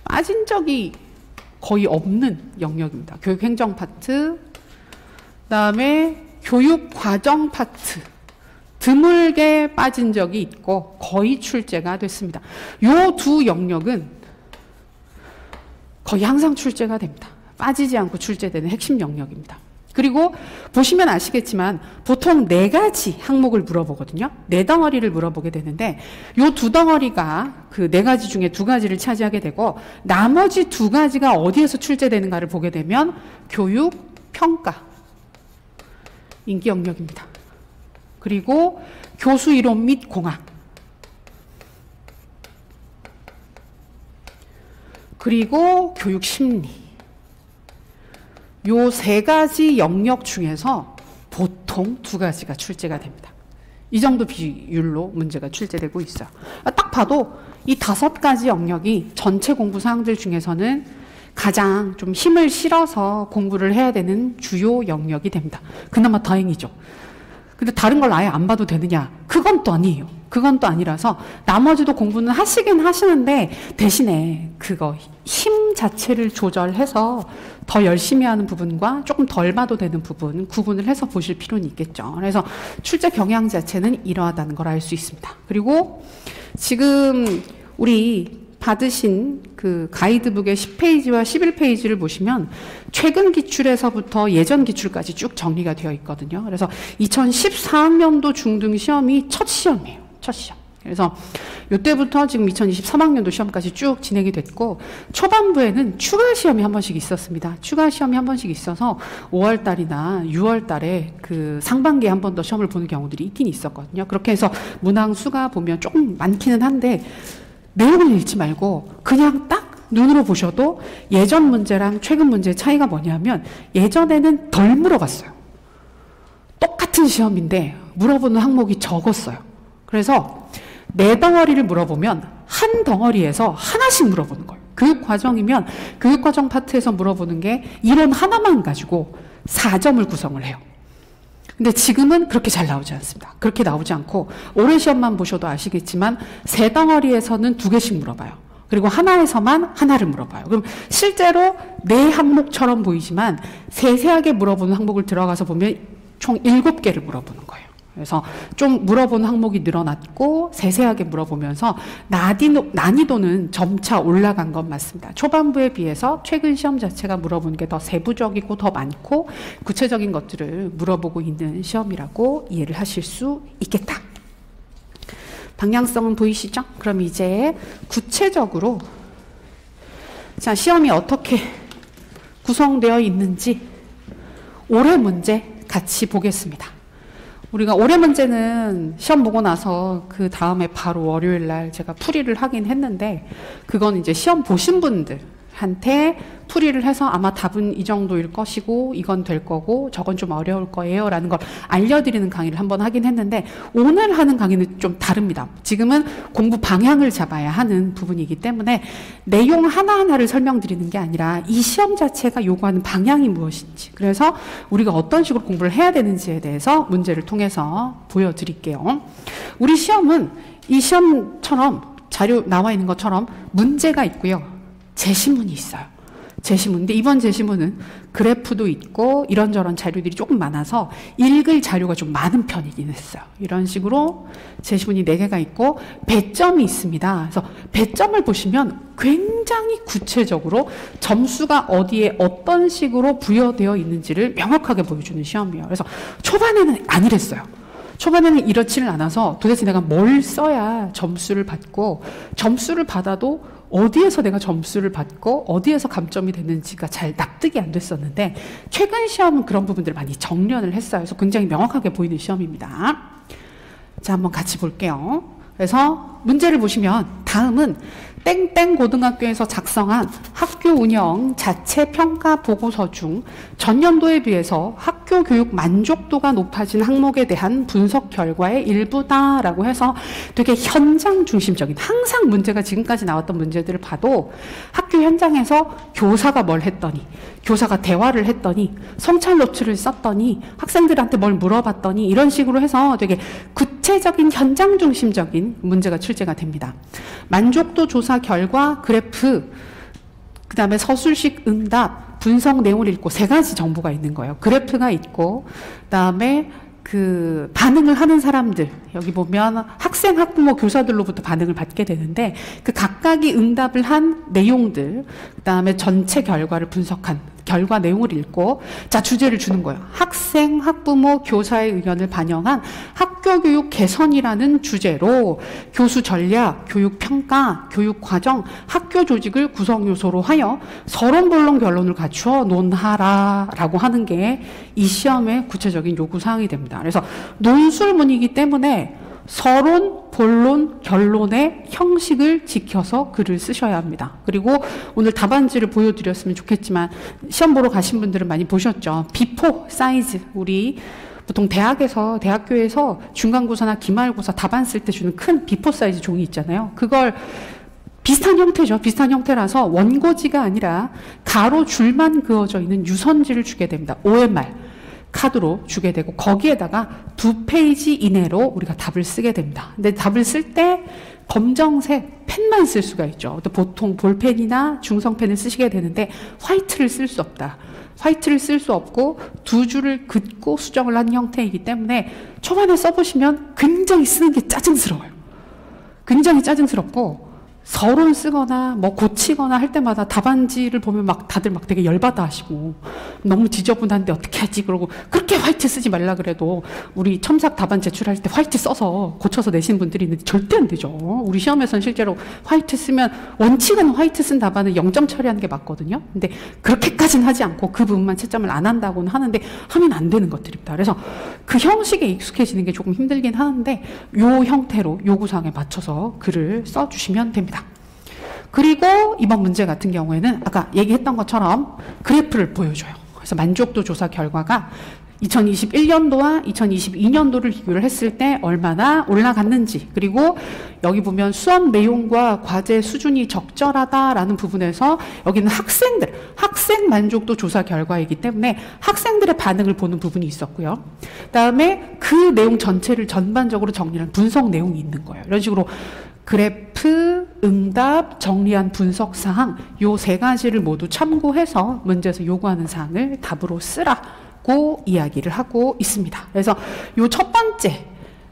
빠진 적이 거의 없는 영역입니다. 교육 행정 파트, 그다음에 교육 과정 파트, 드물게 빠진 적이 있고 거의 출제가 됐습니다. 요 두 영역은 거의 항상 출제가 됩니다. 빠지지 않고 출제되는 핵심 영역입니다. 그리고 보시면 아시겠지만 보통 4가지 항목을 물어보거든요. 4덩어리를 물어보게 되는데 요 2덩어리가 그 4가지 중에 2가지를 차지하게 되고, 나머지 2가지가 어디에서 출제되는가를 보게 되면 교육, 평가, 인기 영역입니다. 그리고 교수 이론 및 공학, 그리고 교육 심리, 요 3가지 영역 중에서 보통 2가지가 출제가 됩니다. 이 정도 비율로 문제가 출제되고 있어요. 딱 봐도 이 5가지 영역이 전체 공부 사항들 중에서는 가장 좀 힘을 실어서 공부를 해야 되는 주요 영역이 됩니다. 그나마 다행이죠. 근데 다른 걸 아예 안 봐도 되느냐? 그건 또 아니에요. 그건 또 아니라서 나머지도 공부는 하시긴 하시는데, 대신에 그거 힘 자체를 조절해서 더 열심히 하는 부분과 조금 덜 봐도 되는 부분 구분을 해서 보실 필요는 있겠죠. 그래서 출제 경향 자체는 이러하다는 걸 알 수 있습니다. 그리고 지금 우리 받으신 그 가이드북의 10페이지와 11페이지를 보시면 최근 기출에서부터 예전 기출까지 쭉 정리가 되어 있거든요. 그래서 2014학년도 중등 시험이 첫 시험이에요. 첫 시험. 그래서 이때부터 지금 2023학년도 시험까지 쭉 진행이 됐고, 초반부에는 추가 시험이 한 번씩 있었습니다. 추가 시험이 한 번씩 있어서 5월 달이나 6월 달에 그 상반기에 한 번 더 시험을 보는 경우들이 있긴 있었거든요. 그렇게 해서 문항 수가 보면 조금 많기는 한데, 내용을 읽지 말고 그냥 딱 눈으로 보셔도 예전 문제랑 최근 문제의 차이가 뭐냐면, 예전에는 덜 물어봤어요. 똑같은 시험인데 물어보는 항목이 적었어요. 그래서 4덩어리를 물어보면 한 덩어리에서 하나씩 물어보는 거예요. 교육과정이면 교육과정 파트에서 물어보는 게 이론 하나만 가지고 4점을 구성을 해요. 근데 지금은 그렇게 잘 나오지 않습니다. 그렇게 나오지 않고 올해 시험만 보셔도 아시겠지만 3덩어리에서는 2개씩 물어봐요. 그리고 하나에서만 하나를 물어봐요. 그럼 실제로 4항목처럼 보이지만 세세하게 물어보는 항목을 들어가서 보면 총 7개를 물어보는 거예요. 그래서 좀 물어보는 항목이 늘어났고 세세하게 물어보면서 난이도는 점차 올라간 건 맞습니다. 초반부에 비해서 최근 시험 자체가 물어보는 게 더 세부적이고 더 많고 구체적인 것들을 물어보고 있는 시험이라고 이해를 하실 수 있겠다. 방향성은 보이시죠? 그럼 이제 구체적으로 자, 시험이 어떻게 구성되어 있는지 올해 문제 같이 보겠습니다. 우리가 올해 문제는 시험 보고 나서 그 다음에 바로 월요일 날 제가 풀이를 하긴 했는데 그건 이제 시험 보신 분들한테 풀이를 해서 아마 답은 이 정도일 것이고 이건 될 거고 저건 좀 어려울 거예요 라는 걸 알려드리는 강의를 한번 하긴 했는데 오늘 하는 강의는 좀 다릅니다. 지금은 공부 방향을 잡아야 하는 부분이기 때문에 내용 하나하나를 설명드리는 게 아니라 이 시험 자체가 요구하는 방향이 무엇인지 그래서 우리가 어떤 식으로 공부를 해야 되는지에 대해서 문제를 통해서 보여드릴게요. 우리 시험은 이 시험처럼 자료 나와 있는 것처럼 문제가 있고요. 제시문이 있어요. 제시문인데 이번 제시문은 그래프도 있고 이런저런 자료들이 조금 많아서 읽을 자료가 좀 많은 편이긴 했어요. 이런 식으로 제시문이 4개가 있고 배점이 있습니다. 그래서 배점을 보시면 굉장히 구체적으로 점수가 어디에 어떤 식으로 부여되어 있는지를 명확하게 보여주는 시험이에요. 그래서 초반에는 안 이랬어요. 초반에는 이렇지를 않아서 도대체 내가 뭘 써야 점수를 받고 점수를 받아도 어디에서 내가 점수를 받고 어디에서 감점이 됐는지가 잘 납득이 안 됐었는데 최근 시험은 그런 부분들을 많이 정리를 했어요. 그래서 굉장히 명확하게 보이는 시험입니다. 자, 한번 같이 볼게요. 그래서 문제를 보시면 다음은 땡땡 고등학교에서 작성한 학교 운영 자체 평가 보고서 중 전년도에 비해서 학교 교육 만족도가 높아진 항목에 대한 분석 결과의 일부다라고 해서 되게 현장 중심적인 항상 문제가 지금까지 나왔던 문제들을 봐도 학교 현장에서 교사가 뭘 했더니 교사가 대화를 했더니 성찰 노트를 썼더니 학생들한테 뭘 물어봤더니 이런 식으로 해서 되게 구체적인 현장 중심적인 문제가 출제가 됩니다. 만족도 조사 결과 그래프 그 다음에 서술식 응답 분석 내용을 읽고 3가지 정보가 있는 거예요. 그래프가 있고 그 다음에 그 반응을 하는 사람들 여기 보면 학생, 학부모, 교사들로부터 반응을 받게 되는데 그 각각이 응답을 한 내용들 그 다음에 전체 결과를 분석한 결과 내용을 읽고 자 주제를 주는 거예요. 학생, 학부모, 교사의 의견을 반영한 학교 교육 개선이라는 주제로 교수 전략, 교육 평가, 교육 과정, 학교 조직을 구성 요소로 하여 서론, 본론, 결론을 갖추어 논하라라고 하는 게 이 시험의 구체적인 요구 사항이 됩니다. 그래서 논술문이기 때문에 서론, 본론, 결론의 형식을 지켜서 글을 쓰셔야 합니다. 그리고 오늘 답안지를 보여드렸으면 좋겠지만 시험 보러 가신 분들은 많이 보셨죠. 비포 사이즈 우리 보통 대학교에서 중간고사나 기말고사 답안 쓸 때 주는 큰 비포 사이즈 종이 있잖아요. 그걸 비슷한 형태죠. 비슷한 형태라서 원고지가 아니라 가로 줄만 그어져 있는 유선지를 주게 됩니다. OMR 카드로 주게 되고 거기에다가 2페이지 이내로 우리가 답을 쓰게 됩니다. 근데 답을 쓸 때 검정색 펜만 쓸 수가 있죠. 보통 볼펜이나 중성펜을 쓰시게 되는데 화이트를 쓸 수 없다. 화이트를 쓸 수 없고 2줄을 긋고 수정을 한 형태이기 때문에 초반에 써보시면 굉장히 쓰는 게 짜증스러워요. 굉장히 짜증스럽고 서론 쓰거나 뭐 고치거나 할 때마다 답안지를 보면 막 다들 막 되게 열받아 하시고 너무 지저분한데 어떻게 하지 그러고 그렇게 화이트 쓰지 말라 그래도 우리 첨삭 답안 제출할 때 화이트 써서 고쳐서 내시는 분들이 있는데 절대 안 되죠. 우리 시험에서는 실제로 화이트 쓰면 원칙은 화이트 쓴 답안은 0점 처리하는 게 맞거든요. 근데 그렇게까지는 하지 않고 그 부분만 채점을 안 한다고는 하는데 하면 안 되는 것들입니다. 그래서 그 형식에 익숙해지는 게 조금 힘들긴 하는데 요 형태로 요구사항에 맞춰서 글을 써주시면 됩니다. 그리고 이번 문제 같은 경우에는 아까 얘기했던 것처럼 그래프를 보여줘요. 그래서 만족도 조사 결과가 2021년도와 2022년도를 비교를 했을 때 얼마나 올라갔는지 그리고 여기 보면 수업 내용과 과제 수준이 적절하다라는 부분에서 여기는 학생 만족도 조사 결과이기 때문에 학생들의 반응을 보는 부분이 있었고요. 그다음에 그 내용 전체를 전반적으로 정리한 분석 내용이 있는 거예요. 이런 식으로 그래프, 응답, 정리한 분석 사항 요 3가지를 모두 참고해서 문제에서 요구하는 사항을 답으로 쓰라 라고 이야기를 하고 있습니다. 그래서 요 첫 번째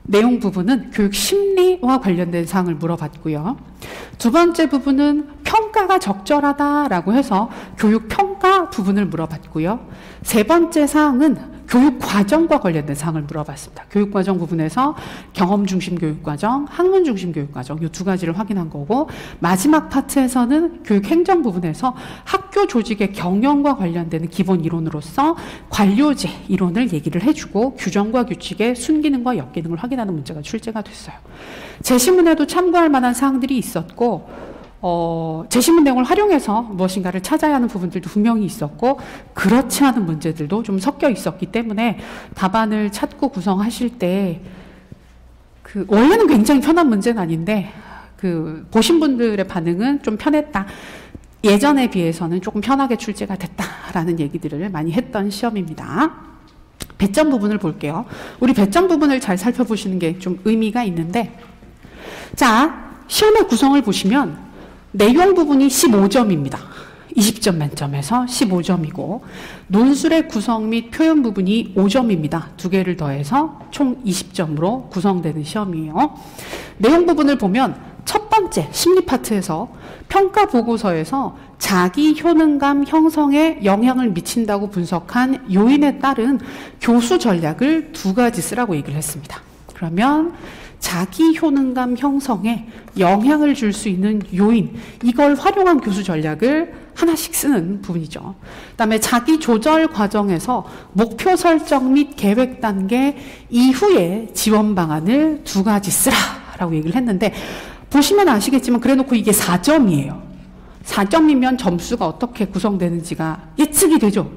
내용 부분은 교육 심리와 관련된 사항을 물어봤고요. 두 번째 부분은 평가가 적절하다라고 해서 교육 평가 부분을 물어봤고요. 세 번째 사항은 교육 과정과 관련된 사항을 물어봤습니다. 교육 과정 부분에서 경험 중심 교육 과정, 학문 중심 교육 과정 이 두 가지를 확인한 거고, 마지막 파트에서는 교육 행정 부분에서 학교 조직의 경영과 관련되는 기본 이론으로서 관료제 이론을 얘기를 해주고 규정과 규칙의 순기능과 역기능을 확인하는 문제가 출제가 됐어요. 제시문에도 참고할 만한 사항들이 있었고, 제시문 내용을 활용해서 무엇인가를 찾아야 하는 부분들도 분명히 있었고, 그렇지 않은 문제들도 좀 섞여 있었기 때문에 답안을 찾고 구성하실 때 원래는 굉장히 편한 문제는 아닌데 보신 분들의 반응은 좀 편했다, 예전에 비해서는 조금 편하게 출제가 됐다라는 얘기들을 많이 했던 시험입니다. 배점 부분을 볼게요. 우리 배점 부분을 잘 살펴보시는 게 좀 의미가 있는데, 자, 시험의 구성을 보시면 내용 부분이 15점입니다. 20점 만점에서 15점이고, 논술의 구성 및 표현 부분이 5점입니다. 두 개를 더해서 총 20점으로 구성되는 시험이에요. 내용 부분을 보면 첫 번째 심리 파트에서 평가 보고서에서 자기 효능감 형성에 영향을 미친다고 분석한 요인에 따른 교수 전략을 두 가지 쓰라고 얘기를 했습니다. 그러면 자기 효능감 형성에 영향을 줄 수 있는 요인, 이걸 활용한 교수 전략을 하나씩 쓰는 부분이죠. 그다음에 자기 조절 과정에서 목표 설정 및 계획 단계 이후에 지원 방안을 두 가지 쓰라라고 얘기를 했는데, 보시면 아시겠지만 그래놓고 이게 4점이에요. 4점이면 점수가 어떻게 구성되는지가 예측이 되죠.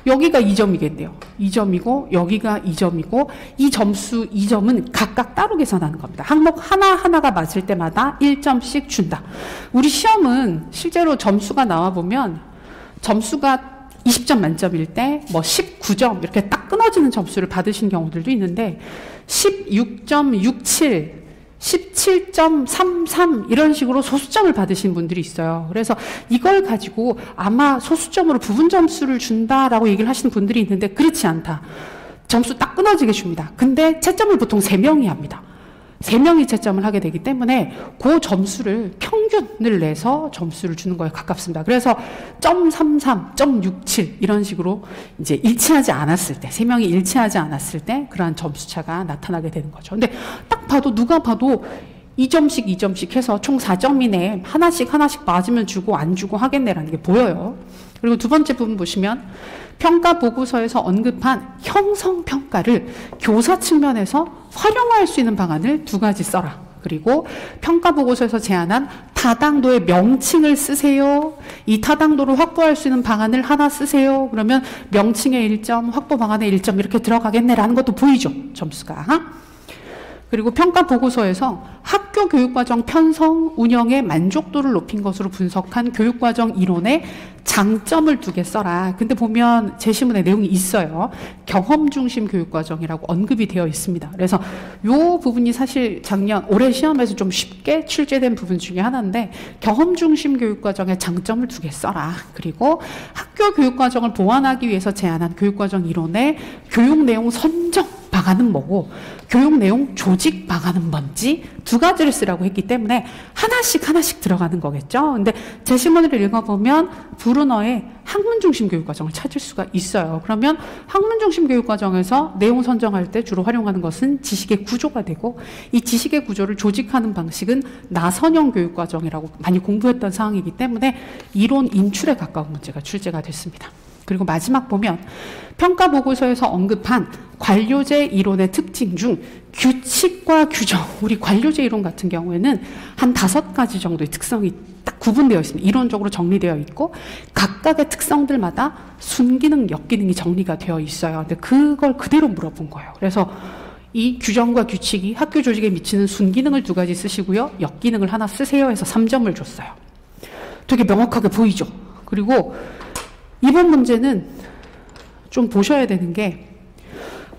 여기가 2점이겠네요. 2점이고 여기가 2점이고, 이 점수 2점은 각각 따로 계산하는 겁니다. 항목 하나하나가 맞을 때마다 1점씩 준다. 우리 시험은 실제로 점수가 나와보면 점수가 20점 만점일 때 뭐 19점 이렇게 딱 끊어지는 점수를 받으신 경우들도 있는데, 16.67 17.33 이런 식으로 소수점을 받으신 분들이 있어요. 그래서 이걸 가지고 아마 소수점으로 부분 점수를 준다라고 얘기를 하시는 분들이 있는데, 그렇지 않다. 점수 딱 끊어지게 줍니다. 근데 채점을 보통 3명이 합니다. 3명이 채점을 하게 되기 때문에 그 점수를 평균을 내서 점수를 주는 거에 가깝습니다. 그래서 0.33, 0.67 이런 식으로 이제 일치하지 않았을 때, 3명이 일치하지 않았을 때 그러한 점수차가 나타나게 되는 거죠. 근데 딱 봐도 누가 봐도 2점씩 2점씩 해서 총 4점이네, 하나씩 맞으면 주고 안 주고 하겠네라는 게 보여요. 그리고 두 번째 부분 보시면 평가 보고서에서 언급한 형성 평가를 교사 측면에서 활용할 수 있는 방안을 두 가지 써라. 그리고 평가 보고서에서 제안한 타당도의 명칭을 쓰세요. 이 타당도를 확보할 수 있는 방안을 하나 쓰세요. 그러면 명칭에 1점, 확보 방안에 1점 이렇게 들어가겠네라는 것도 보이죠, 점수가. 그리고 평가 보고서에서 학교 교육과정 편성 운영의 만족도를 높인 것으로 분석한 교육과정 이론의 장점을 두 개 써라. 근데 보면 제시문에 내용이 있어요. 경험 중심 교육과정이라고 언급이 되어 있습니다. 그래서 이 부분이 사실 올해 시험에서 좀 쉽게 출제된 부분 중에 하나인데, 경험 중심 교육과정의 장점을 두 개 써라. 그리고 학교 교육과정을 보완하기 위해서 제안한 교육과정 이론의 교육 내용 선정 방안은 뭐고 교육 내용 조직 방안은 뭔지 두 가지를 쓰라고 했기 때문에 하나씩 들어가는 거겠죠. 근데 제시문을 읽어보면 브루너의 학문 중심 교육과정을 찾을 수가 있어요. 그러면 학문 중심 교육과정에서 내용 선정할 때 주로 활용하는 것은 지식의 구조가 되고, 이 지식의 구조를 조직하는 방식은 나선형 교육과정이라고 많이 공부했던 사항이기 때문에 이론 인출에 가까운 문제가 출제가 됐습니다. 그리고 마지막 보면 평가 보고서에서 언급한 관료제 이론의 특징 중 규칙과 규정, 우리 관료제 이론 같은 경우에는 한 5가지 정도의 특성이 딱 구분되어 있습니다. 이론적으로 정리되어 있고 각각의 특성들마다 순기능, 역기능이 정리가 되어 있어요. 근데 그걸 그대로 물어본 거예요. 그래서 이 규정과 규칙이 학교 조직에 미치는 순기능을 2가지 쓰시고요, 역기능을 하나 쓰세요 해서 3점을 줬어요. 되게 명확하게 보이죠. 그리고 이번 문제는 좀 보셔야 되는 게,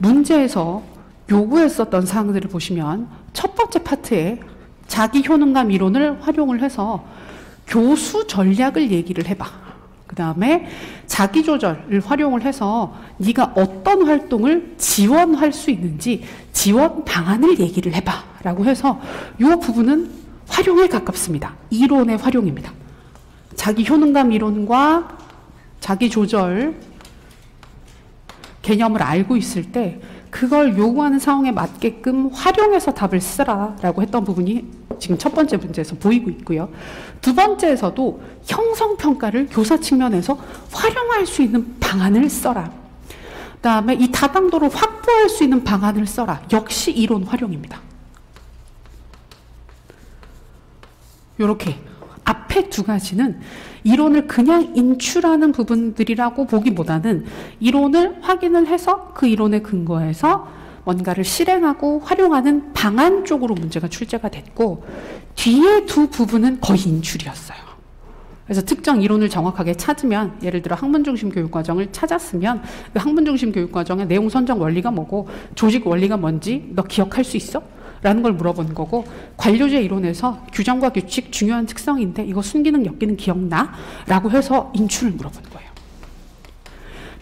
문제에서 요구했었던 사항들을 보시면 첫 번째 파트에 자기 효능감 이론을 활용을 해서 교수 전략을 얘기를 해봐. 그 다음에 자기조절을 활용을 해서 네가 어떤 활동을 지원할 수 있는지 지원 방안을 얘기를 해봐 라고 해서 이 부분은 활용에 가깝습니다. 이론의 활용입니다. 자기 효능감 이론과 자기조절 개념을 알고 있을 때 그걸 요구하는 상황에 맞게끔 활용해서 답을 쓰라라고 했던 부분이 지금 첫 번째 문제에서 보이고 있고요. 두 번째에서도 형성평가를 교사 측면에서 활용할 수 있는 방안을 써라. 그 다음에 이 다당도를 확보할 수 있는 방안을 써라. 역시 이론 활용입니다. 이렇게 앞에 두 가지는 이론을 그냥 인출하는 부분들이라고 보기보다는 이론을 확인을 해서 그 이론에 근거해서 뭔가를 실행하고 활용하는 방안 쪽으로 문제가 출제가 됐고 뒤에 두 부분은 거의 인출이었어요. 그래서 특정 이론을 정확하게 찾으면 예를 들어 학문중심 교육과정을 찾았으면 그 학문중심 교육과정의 내용 선정 원리가 뭐고 조직 원리가 뭔지 너 기억할 수 있어? 라는 걸 물어본 거고 관료제 이론에서 규정과 규칙 중요한 특성인데 이거 순기능 역기능 기억나? 라고 해서 인출을 물어본 거예요.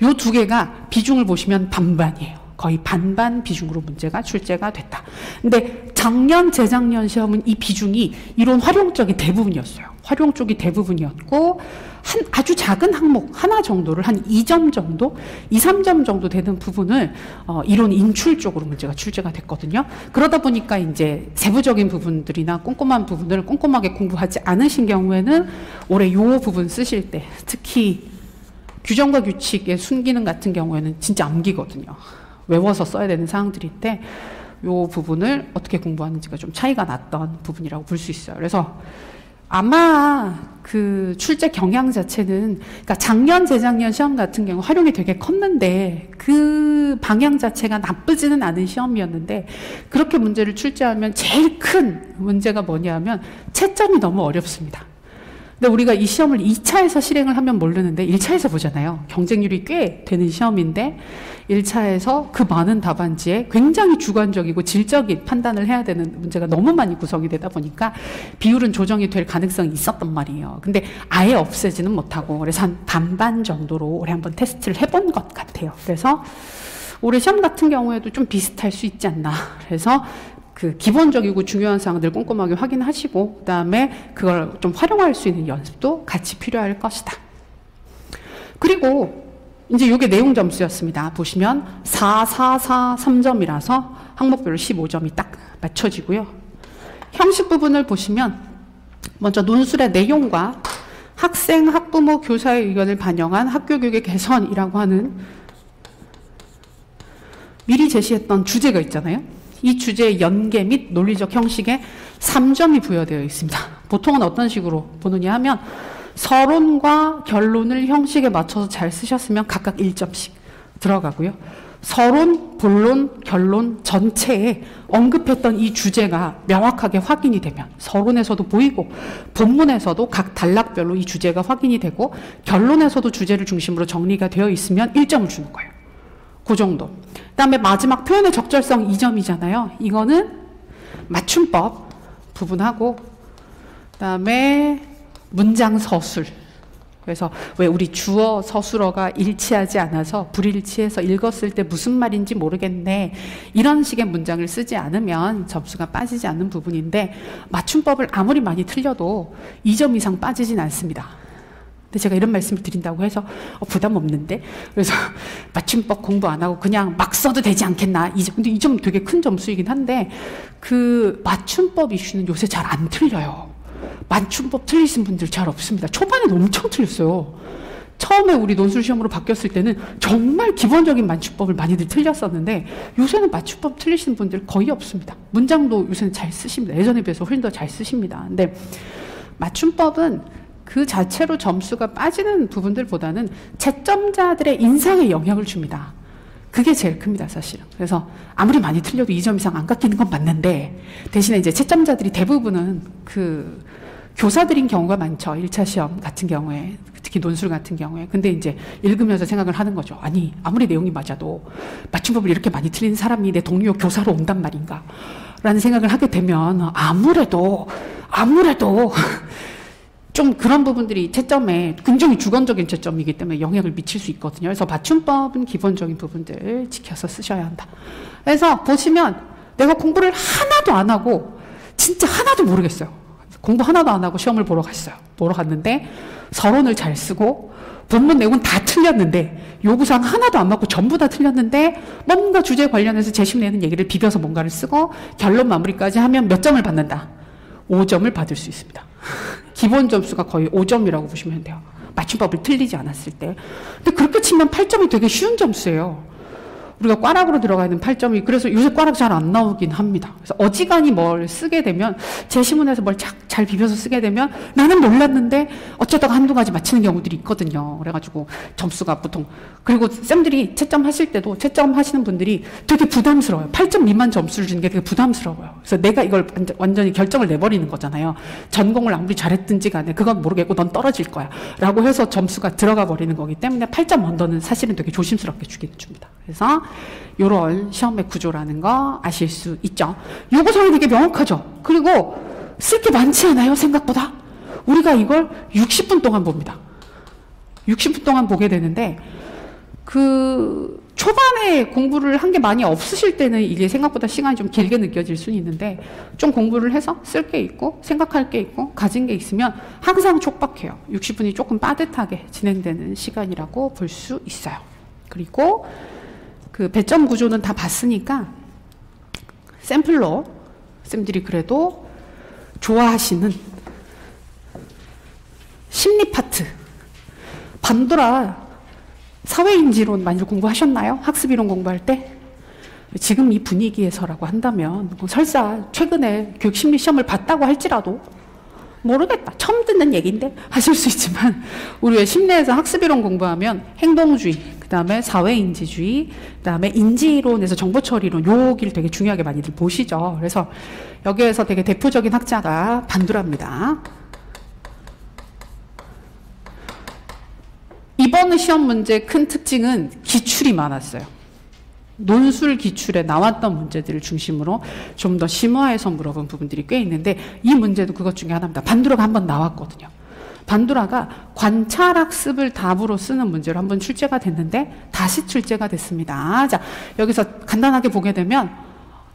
요 두 개가 비중을 보시면 반반이에요. 거의 반반 비중으로 문제가 출제가 됐다. 근데 작년, 재작년 시험은 이 비중이 이론 활용 쪽이 대부분이었어요. 활용 쪽이 대부분이었고 한 아주 작은 항목 하나 정도를 한 2점 정도, 2, 3점 정도 되는 부분을 이론 인출 쪽으로 문제가 출제가 됐거든요. 그러다 보니까 이제 세부적인 부분들이나 꼼꼼한 부분을 꼼꼼하게 공부하지 않으신 경우에는 올해 요 부분 쓰실 때 특히 규정과 규칙의 순기능 같은 경우에는 진짜 암기거든요. 외워서 써야 되는 사항들인데 이 부분을 어떻게 공부하는지가 좀 차이가 났던 부분이라고 볼 수 있어요. 그래서 아마 그 출제 경향 자체는 그러니까 작년, 재작년 시험 같은 경우 활용이 되게 컸는데 그 방향 자체가 나쁘지는 않은 시험이었는데 그렇게 문제를 출제하면 제일 큰 문제가 뭐냐면 채점이 너무 어렵습니다. 근데 우리가 이 시험을 2차에서 실행을 하면 모르는데 1차에서 보잖아요. 경쟁률이 꽤 되는 시험인데 1차에서 그 많은 답안지에 굉장히 주관적이고 질적인 판단을 해야 되는 문제가 너무 많이 구성이 되다 보니까 비율은 조정이 될 가능성이 있었단 말이에요. 근데 아예 없애지는 못하고 그래서 한 반반 정도로 올해 한번 테스트를 해본 것 같아요. 그래서 올해 시험 같은 경우에도 좀 비슷할 수 있지 않나. 그래서 그 기본적이고 중요한 사항들 꼼꼼하게 확인하시고 그다음에 그걸 좀 활용할 수 있는 연습도 같이 필요할 것이다. 그리고 이제 이게 내용 점수였습니다. 보시면 4, 4, 4, 3점이라서 항목별로 15점이 딱 맞춰지고요. 형식 부분을 보시면 먼저 논술의 내용과 학생, 학부모, 교사의 의견을 반영한 학교 교육의 개선이라고 하는 미리 제시했던 주제가 있잖아요. 이 주제의 연계 및 논리적 형식에 3점이 부여되어 있습니다. 보통은 어떤 식으로 보느냐 하면 서론과 결론을 형식에 맞춰서 잘 쓰셨으면 각각 1점씩 들어가고요. 서론, 본론, 결론 전체에 언급했던 이 주제가 명확하게 확인이 되면 서론에서도 보이고 본문에서도 각 단락별로 이 주제가 확인이 되고 결론에서도 주제를 중심으로 정리가 되어 있으면 1점을 주는 거예요. 그 정도. 그 다음에 마지막 표현의 적절성 2점이잖아요. 이거는 맞춤법 부분하고 그 다음에 문장 서술. 그래서 왜 우리 주어 서술어가 일치하지 않아서 불일치해서 읽었을 때 무슨 말인지 모르겠네. 이런 식의 문장을 쓰지 않으면 점수가 빠지지 않는 부분인데 맞춤법을 아무리 많이 틀려도 2점 이상 빠지진 않습니다. 근데 제가 이런 말씀을 드린다고 해서 부담 없는데 그래서 맞춤법 공부 안 하고 그냥 막 써도 되지 않겠나. 근데 이 점 되게 큰 점수이긴 한데 그 맞춤법 이슈는 요새 잘 안 틀려요. 맞춤법 틀리신 분들 잘 없습니다. 초반에는 엄청 틀렸어요. 처음에 우리 논술 시험으로 바뀌었을 때는 정말 기본적인 맞춤법을 많이들 틀렸었는데 요새는 맞춤법 틀리시는 분들 거의 없습니다. 문장도 요새는 잘 쓰십니다. 예전에 비해서 훨씬 더 잘 쓰십니다. 근데 맞춤법은 그 자체로 점수가 빠지는 부분들보다는 채점자들의 인상에 영향을 줍니다. 그게 제일 큽니다, 사실은. 그래서 아무리 많이 틀려도 2점 이상 안 깎이는 건 맞는데 대신에 이제 채점자들이 대부분은 그 교사들인 경우가 많죠. 1차 시험 같은 경우에, 특히 논술 같은 경우에. 근데 이제 읽으면서 생각을 하는 거죠. 아니, 아무리 내용이 맞아도 맞춤법을 이렇게 많이 틀린 사람이 내 동료 교사로 온단 말인가? 라는 생각을 하게 되면 아무래도 좀 그런 부분들이 채점에 굉장히 주관적인 채점이기 때문에 영향을 미칠 수 있거든요. 그래서 맞춤법은 기본적인 부분들 지켜서 쓰셔야 한다. 그래서 보시면 내가 공부를 하나도 안 하고 진짜 하나도 모르겠어요. 공부 하나도 안 하고 시험을 보러 갔어요. 보러 갔는데 서론을 잘 쓰고 본문 내용은 다 틀렸는데 요구사항 하나도 안 맞고 전부 다 틀렸는데 뭔가 주제 관련해서 재심 내는 얘기를 비벼서 뭔가를 쓰고 결론 마무리까지 하면 몇 점을 받는다? 5점을 받을 수 있습니다. 기본 점수가 거의 5점이라고 보시면 돼요. 맞춤법을 틀리지 않았을 때. 근데 그렇게 치면 8점이 되게 쉬운 점수예요. 우리가 꽈락으로 들어가 있는 8점이 그래서 요새 꽈락 잘 안 나오긴 합니다. 그래서 어지간히 뭘 쓰게 되면 제시문에서 뭘 잘 비벼서 쓰게 되면 나는 몰랐는데 어쩌다가 한두 가지 맞히는 경우들이 있거든요. 그래가지고 점수가 보통 그리고 쌤들이 채점하실 때도 채점하시는 분들이 되게 부담스러워요. 8점 미만 점수를 주는 게 되게 부담스러워요. 그래서 내가 이걸 완전히 결정을 내버리는 거잖아요. 전공을 아무리 잘했든지 간에 그건 모르겠고 넌 떨어질 거야 라고 해서 점수가 들어가 버리는 거기 때문에 8점 언더는 사실은 되게 조심스럽게 주긴 줍니다. 그래서 이런 시험의 구조라는 거 아실 수 있죠. 요구사항이 되게 명확하죠. 그리고 쓸 게 많지 않아요, 생각보다. 우리가 이걸 60분 동안 봅니다. 60분 동안 보게 되는데 그 초반에 공부를 한 게 많이 없으실 때는 이게 생각보다 시간이 좀 길게 느껴질 수는 있는데 좀 공부를 해서 쓸 게 있고 생각할 게 있고 가진 게 있으면 항상 촉박해요. 60분이 조금 빠듯하게 진행되는 시간이라고 볼 수 있어요. 그리고 그 배점 구조는 다 봤으니까 샘플로 쌤들이 그래도 좋아하시는 심리 파트 반도라 사회인지론 많이 공부하셨나요? 학습이론 공부할 때? 지금 이 분위기에서라고 한다면 설사 최근에 교육심리 시험을 봤다고 할지라도 모르겠다. 처음 듣는 얘기인데 하실 수 있지만 우리 왜 심리에서 학습이론 공부하면 행동주의, 그 다음에 사회인지주의, 그 다음에 인지이론에서 정보처리론 요 길 되게 중요하게 많이들 보시죠. 그래서 여기에서 되게 대표적인 학자가 반두라입니다. 이번 시험 문제 큰 특징은 기출이 많았어요. 논술 기출에 나왔던 문제들을 중심으로 좀 더 심화해서 물어본 부분들이 꽤 있는데 이 문제도 그것 중에 하나입니다. 반두라가 한번 나왔거든요. 반두라가 관찰학습을 답으로 쓰는 문제로 한번 출제가 됐는데 다시 출제가 됐습니다. 자, 여기서 간단하게 보게 되면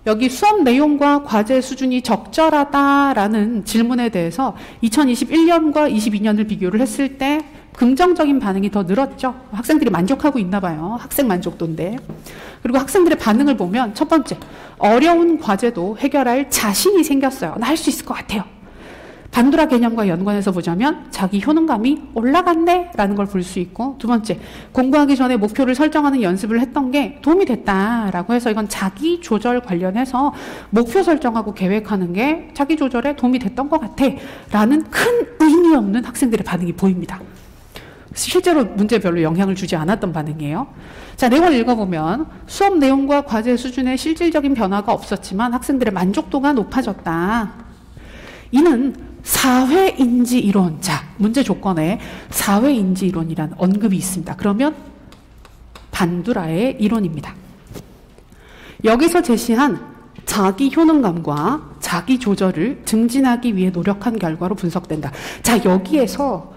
여기 수업 내용과 과제 수준이 적절하다라는 질문에 대해서 2021년과 22년을 비교를 했을 때 긍정적인 반응이 더 늘었죠. 학생들이 만족하고 있나 봐요. 학생 만족도인데. 그리고 학생들의 반응을 보면 첫 번째, 어려운 과제도 해결할 자신이 생겼어요. 나 할 수 있을 것 같아요. 반두라 개념과 연관해서 보자면 자기 효능감이 올라갔네 라는 걸 볼 수 있고, 두 번째, 공부하기 전에 목표를 설정하는 연습을 했던 게 도움이 됐다라고 해서 이건 자기 조절 관련해서 목표 설정하고 계획하는 게 자기 조절에 도움이 됐던 것 같아 라는 큰 의미 없는 학생들의 반응이 보입니다. 실제로 문제에 별로 영향을 주지 않았던 반응이에요. 자, 내용을 읽어보면 수업 내용과 과제 수준에 실질적인 변화가 없었지만 학생들의 만족도가 높아졌다. 이는 사회인지 이론, 자, 문제 조건에 사회인지 이론이라는 언급이 있습니다. 그러면 반두라의 이론입니다. 여기서 제시한 자기 효능감과 자기 조절을 증진하기 위해 노력한 결과로 분석된다. 자, 여기에서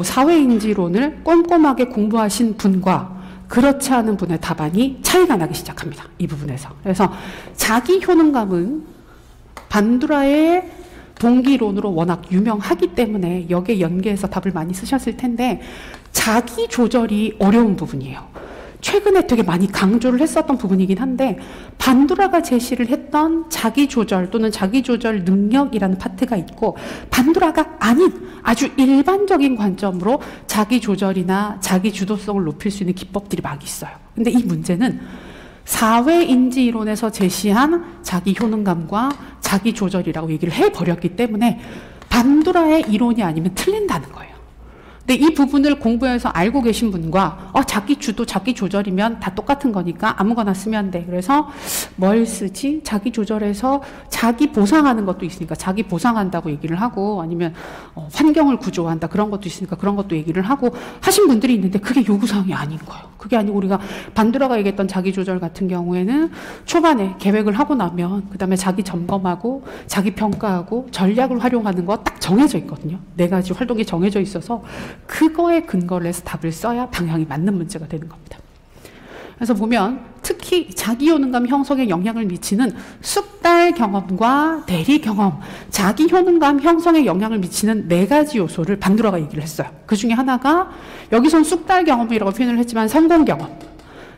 사회인지론을 꼼꼼하게 공부하신 분과 그렇지 않은 분의 답안이 차이가 나기 시작합니다. 이 부분에서. 그래서 자기 효능감은 반두라의 동기론으로 워낙 유명하기 때문에 여기에 연계해서 답을 많이 쓰셨을 텐데 자기 조절이 어려운 부분이에요. 최근에 되게 많이 강조를 했었던 부분이긴 한데 반두라가 제시를 했던 자기 조절 또는 자기 조절 능력이라는 파트가 있고 반두라가 아닌 아주 일반적인 관점으로 자기 조절이나 자기 주도성을 높일 수 있는 기법들이 막 있어요. 근데 이 문제는 사회인지 이론에서 제시한 자기 효능감과 자기 조절이라고 얘기를 해버렸기 때문에 반두라의 이론이 아니면 틀린다는 거예요. 근데 이 부분을 공부해서 알고 계신 분과 자기 주도 자기 조절이면 다 똑같은 거니까 아무거나 쓰면 돼. 그래서 뭘 쓰지? 자기 조절해서 자기 보상하는 것도 있으니까 자기 보상한다고 얘기를 하고, 아니면 환경을 구조한다 그런 것도 있으니까 그런 것도 얘기를 하고 하신 분들이 있는데, 그게 요구사항이 아닌 거예요. 그게 아니고 우리가 반드라가 얘기했던 자기 조절 같은 경우에는 초반에 계획을 하고 나면 그 다음에 자기 점검하고 자기 평가하고 전략을 활용하는 거 딱 정해져 있거든요. 4가지 활동이 정해져 있어서 그거에 근거를 해서 답을 써야 방향이 맞는 문제가 되는 겁니다. 그래서 보면 특히 자기 효능감 형성에 영향을 미치는 숙달 경험과 대리 경험, 자기 효능감 형성에 영향을 미치는 4가지 요소를 반드라가 얘기를 했어요. 그 중에 하나가 여기선 숙달 경험이라고 표현을 했지만 성공 경험.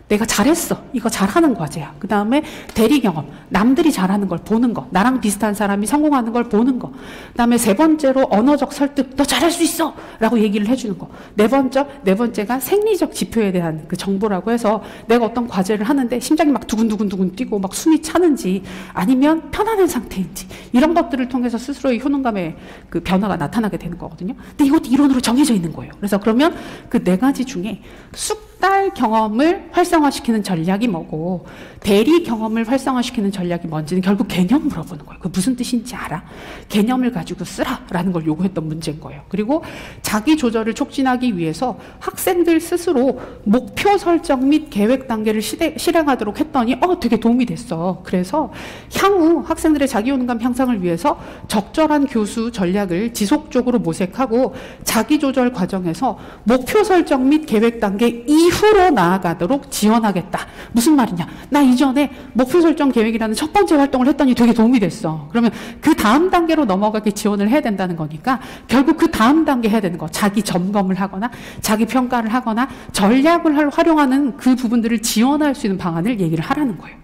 내가 잘했어. 이거 잘하는 과제야. 그 다음에 대리 경험. 남들이 잘하는 걸 보는 거. 나랑 비슷한 사람이 성공하는 걸 보는 거. 그 다음에 3번째로 언어적 설득. 너 잘할 수 있어. 라고 얘기를 해주는 거. 네 번째가 생리적 지표에 대한 그 정보라고 해서 내가 어떤 과제를 하는데 심장이 막 두근두근 뛰고 막 숨이 차는지 아니면 편안한 상태인지 이런 것들을 통해서 스스로의 효능감의 그 변화가 나타나게 되는 거거든요. 근데 이것도 이론으로 정해져 있는 거예요. 그래서 그러면 그 4가지 중에 숙달 경험을 활성화시키는 전략이 뭐고 대리 경험을 활성화시키는 전략이 뭔지는 결국 개념 물어보는 거예요. 그 무슨 뜻인지 알아? 개념을 가지고 쓰라라는 걸 요구했던 문제인 거예요. 그리고 자기 조절을 촉진하기 위해서 학생들 스스로 목표 설정 및 계획 단계를 실행하도록 했더니 되게 도움이 됐어. 그래서 향후 학생들의 자기 효능감 향상을 위해서 적절한 교수 전략을 지속적으로 모색하고 자기 조절 과정에서 목표 설정 및 계획 단계 이후로 나아가도록 지원하겠다. 무슨 말이냐? 나 이전에 목표 설정 계획이라는 첫 번째 활동을 했더니 되게 도움이 됐어. 그러면 그 다음 단계로 넘어가게 지원을 해야 된다는 거니까 결국 그 다음 단계 해야 되는 거. 자기 점검을 하거나 자기 평가를 하거나 전략을 활용하는 그 부분들을 지원할 수 있는 방안을 얘기를 하라는 거예요.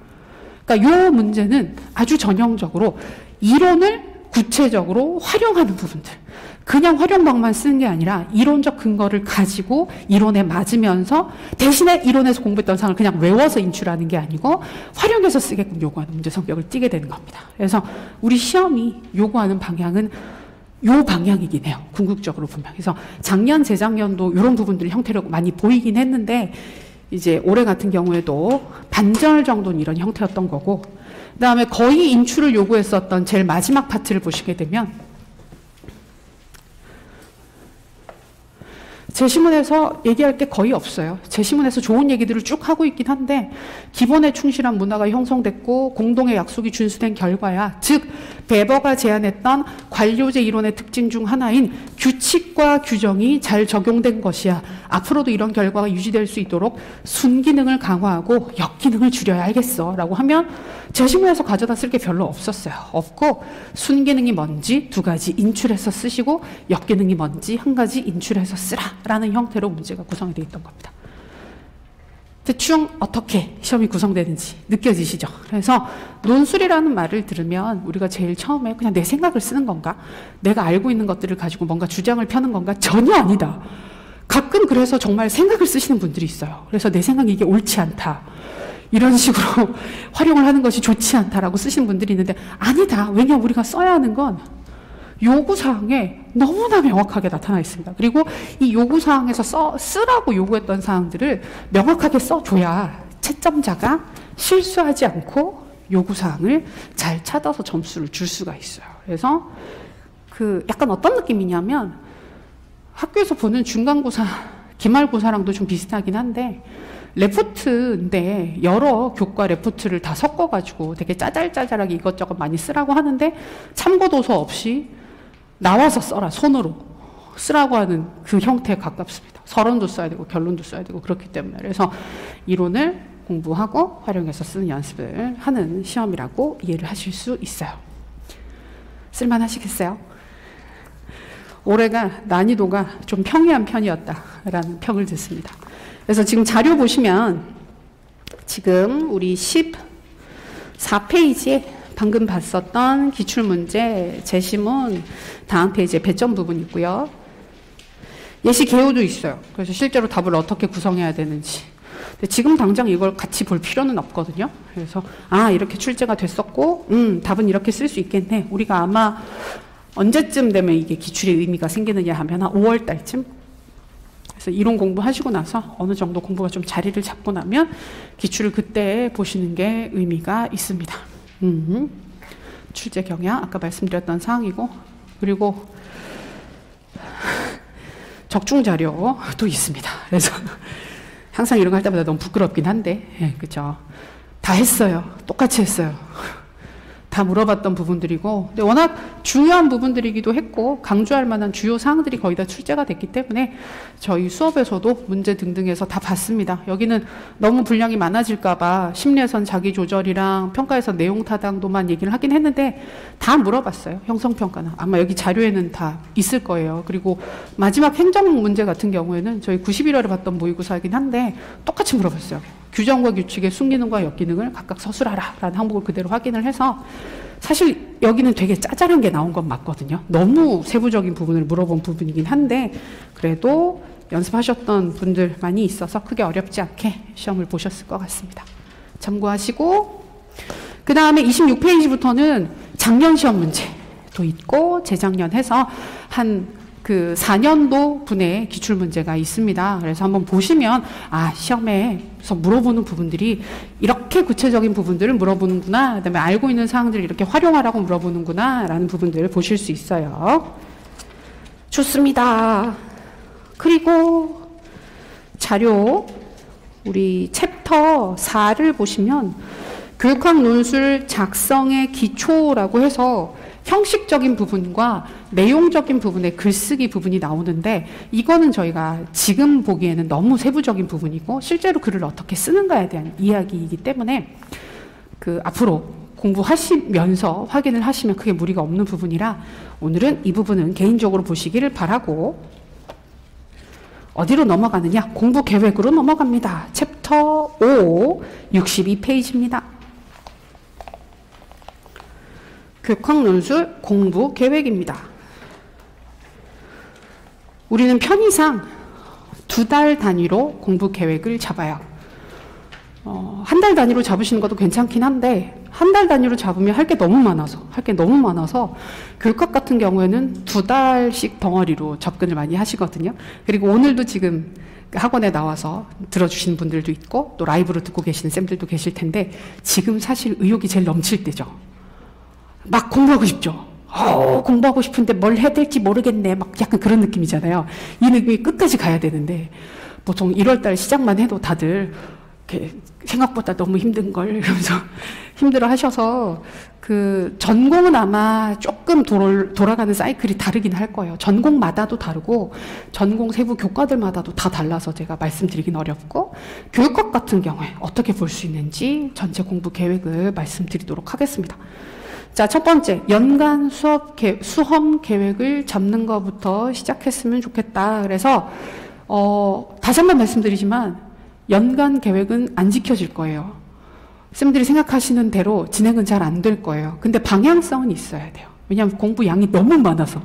그러니까 이 문제는 아주 전형적으로 이론을 구체적으로 활용하는 부분들. 그냥 활용방만 쓰는 게 아니라 이론적 근거를 가지고 이론에 맞으면서 대신에 이론에서 공부했던 사항을 그냥 외워서 인출하는 게 아니고 활용해서 쓰게끔 요구하는 문제 성격을 띠게 되는 겁니다. 그래서 우리 시험이 요구하는 방향은 요 방향이긴 해요. 궁극적으로 보면. 그래서 작년, 재작년도 이런 부분들이 형태로 많이 보이긴 했는데 이제 올해 같은 경우에도 반절 정도는 이런 형태였던 거고, 그 다음에 거의 인출을 요구했었던 제일 마지막 파트를 보시게 되면 제시문에서 얘기할 게 거의 없어요. 제시문에서 좋은 얘기들을 쭉 하고 있긴 한데 기본에 충실한 문화가 형성됐고 공동의 약속이 준수된 결과야. 즉 베버가 제안했던 관료제 이론의 특징 중 하나인 규칙과 규정이 잘 적용된 것이야. 앞으로도 이런 결과가 유지될 수 있도록 순기능을 강화하고 역기능을 줄여야 알겠어 라고 하면 제시문에서 가져다 쓸 게 별로 없었어요. 없고 순기능이 뭔지 2가지 인출해서 쓰시고 역기능이 뭔지 1가지 인출해서 쓰라 라는 형태로 문제가 구성이 되어 있던 겁니다. 대충 어떻게 시험이 구성되는지 느껴지시죠? 그래서 논술이라는 말을 들으면 우리가 제일 처음에 그냥 내 생각을 쓰는 건가? 내가 알고 있는 것들을 가지고 뭔가 주장을 펴는 건가? 전혀 아니다. 가끔 그래서 정말 생각을 쓰시는 분들이 있어요. 그래서 내 생각이 이게 옳지 않다. 이런 식으로 활용을 하는 것이 좋지 않다라고 쓰시는 분들이 있는데 아니다. 왜냐 우리가 써야 하는 건 요구사항에 너무나 명확하게 나타나 있습니다. 그리고 이 요구사항에서 쓰라고 요구했던 사항들을 명확하게 써줘야 채점자가 실수하지 않고 요구사항을 잘 찾아서 점수를 줄 수가 있어요. 그래서 그 약간 어떤 느낌이냐면 학교에서 보는 중간고사, 기말고사랑도 좀 비슷하긴 한데 레포트인데 여러 교과 레포트를 다 섞어가지고 되게 짜잘짜잘하게 이것저것 많이 쓰라고 하는데 참고도서 없이 나와서 써라, 손으로 쓰라고 하는 그 형태에 가깝습니다. 서론도 써야 되고 결론도 써야 되고 그렇기 때문에. 그래서 이론을 공부하고 활용해서 쓰는 연습을 하는 시험이라고 이해를 하실 수 있어요. 쓸만하시겠어요? 올해가 난이도가 좀 평이한 편이었다라는 평을 듣습니다. 그래서 지금 자료 보시면 지금 우리 14페이지에 방금 봤었던 기출문제, 제시문, 다음 페이지에 배점 부분 있고요. 예시 개요도 있어요. 그래서 실제로 답을 어떻게 구성해야 되는지. 근데 지금 당장 이걸 같이 볼 필요는 없거든요. 그래서 이렇게 출제가 됐었고 답은 이렇게 쓸 수 있겠네. 우리가 아마 언제쯤 되면 이게 기출의 의미가 생기느냐 하면 한 5월 달쯤 그래서 이론 공부하시고 나서 어느 정도 공부가 좀 자리를 잡고 나면 기출을 그때 보시는 게 의미가 있습니다. 출제 경향 아까 말씀드렸던 사항이고, 그리고 적중 자료도 있습니다. 그래서 항상 이런 거 할 때마다 너무 부끄럽긴 한데, 예, 그죠? 다 했어요. 똑같이 했어요. 다 물어봤던 부분들이고, 근데 워낙 중요한 부분들이기도 했고 강조할 만한 주요 사항들이 거의 다 출제가 됐기 때문에 저희 수업에서도 문제 등등에서 다 봤습니다. 여기는 너무 분량이 많아질까봐 심리에선 자기조절이랑 평가에서 내용 타당도만 얘기를 하긴 했는데 다 물어봤어요. 형성평가는 아마 여기 자료에는 다 있을 거예요. 그리고 마지막 행정 문제 같은 경우에는 저희 91월에 봤던 모의고사이긴 한데 똑같이 물어봤어요. 규정과 규칙의 순기능과 역기능을 각각 서술하라 라는 항목을 그대로 확인을 해서, 사실 여기는 되게 짜잘한 게 나온 건 맞거든요. 너무 세부적인 부분을 물어본 부분이긴 한데 그래도 연습하셨던 분들 많이 있어서 크게 어렵지 않게 시험을 보셨을 것 같습니다. 참고하시고, 그 다음에 26페이지부터는 작년 시험 문제도 있고 재작년 해서 그 4년도 분의 기출문제가 있습니다. 그래서 한번 보시면 시험에서 물어보는 부분들이 이렇게 구체적인 부분들을 물어보는구나, 그다음에 알고 있는 사항들을 이렇게 활용하라고 물어보는구나 라는 부분들을 보실 수 있어요. 좋습니다. 그리고 자료 우리 챕터 4를 보시면 교육학 논술 작성의 기초라고 해서 형식적인 부분과 내용적인 부분의 글쓰기 부분이 나오는데, 이거는 저희가 지금 보기에는 너무 세부적인 부분이고 실제로 글을 어떻게 쓰는가에 대한 이야기이기 때문에 앞으로 공부하시면서 확인을 하시면 크게 무리가 없는 부분이라 오늘은 이 부분은 개인적으로 보시기를 바라고, 어디로 넘어가느냐? 공부 계획으로 넘어갑니다. 챕터 5 62페이지입니다. 교육학 논술 공부 계획입니다. 우리는 편의상 2달 단위로 공부 계획을 잡아요. 한 달 단위로 잡으시는 것도 괜찮긴 한데 한 달 단위로 잡으면 할 게 너무 많아서 교육학 같은 경우에는 2달씩 덩어리로 접근을 많이 하시거든요. 그리고 오늘도 지금 학원에 나와서 들어주시는 분들도 있고 또 라이브로 듣고 계시는 쌤들도 계실 텐데 지금 사실 의욕이 제일 넘칠 때죠. 막 공부하고 싶죠. 공부하고 싶은데 뭘 해야 될지 모르겠네. 막 약간 그런 느낌이잖아요. 이 느낌이 끝까지 가야 되는데 보통 1월달 시작만 해도 다들 이렇게 생각보다 너무 힘든 걸 이러면서 힘들어 하셔서 전공은 아마 조금 돌아가는 사이클이 다르긴 할 거예요. 전공마다도 다르고 전공 세부 교과들마다도 다 달라서 제가 말씀드리긴 어렵고, 교육학 같은 경우에 어떻게 볼 수 있는지 전체 공부 계획을 말씀드리도록 하겠습니다. 자, 첫 번째, 연간 수험 계획을 잡는 것부터 시작했으면 좋겠다. 그래서 다시 한번 말씀드리지만 연간 계획은 안 지켜질 거예요. 쌤들이 생각하시는 대로 진행은 잘 안 될 거예요. 근데 방향성은 있어야 돼요. 왜냐하면 공부 양이 너무 많아서.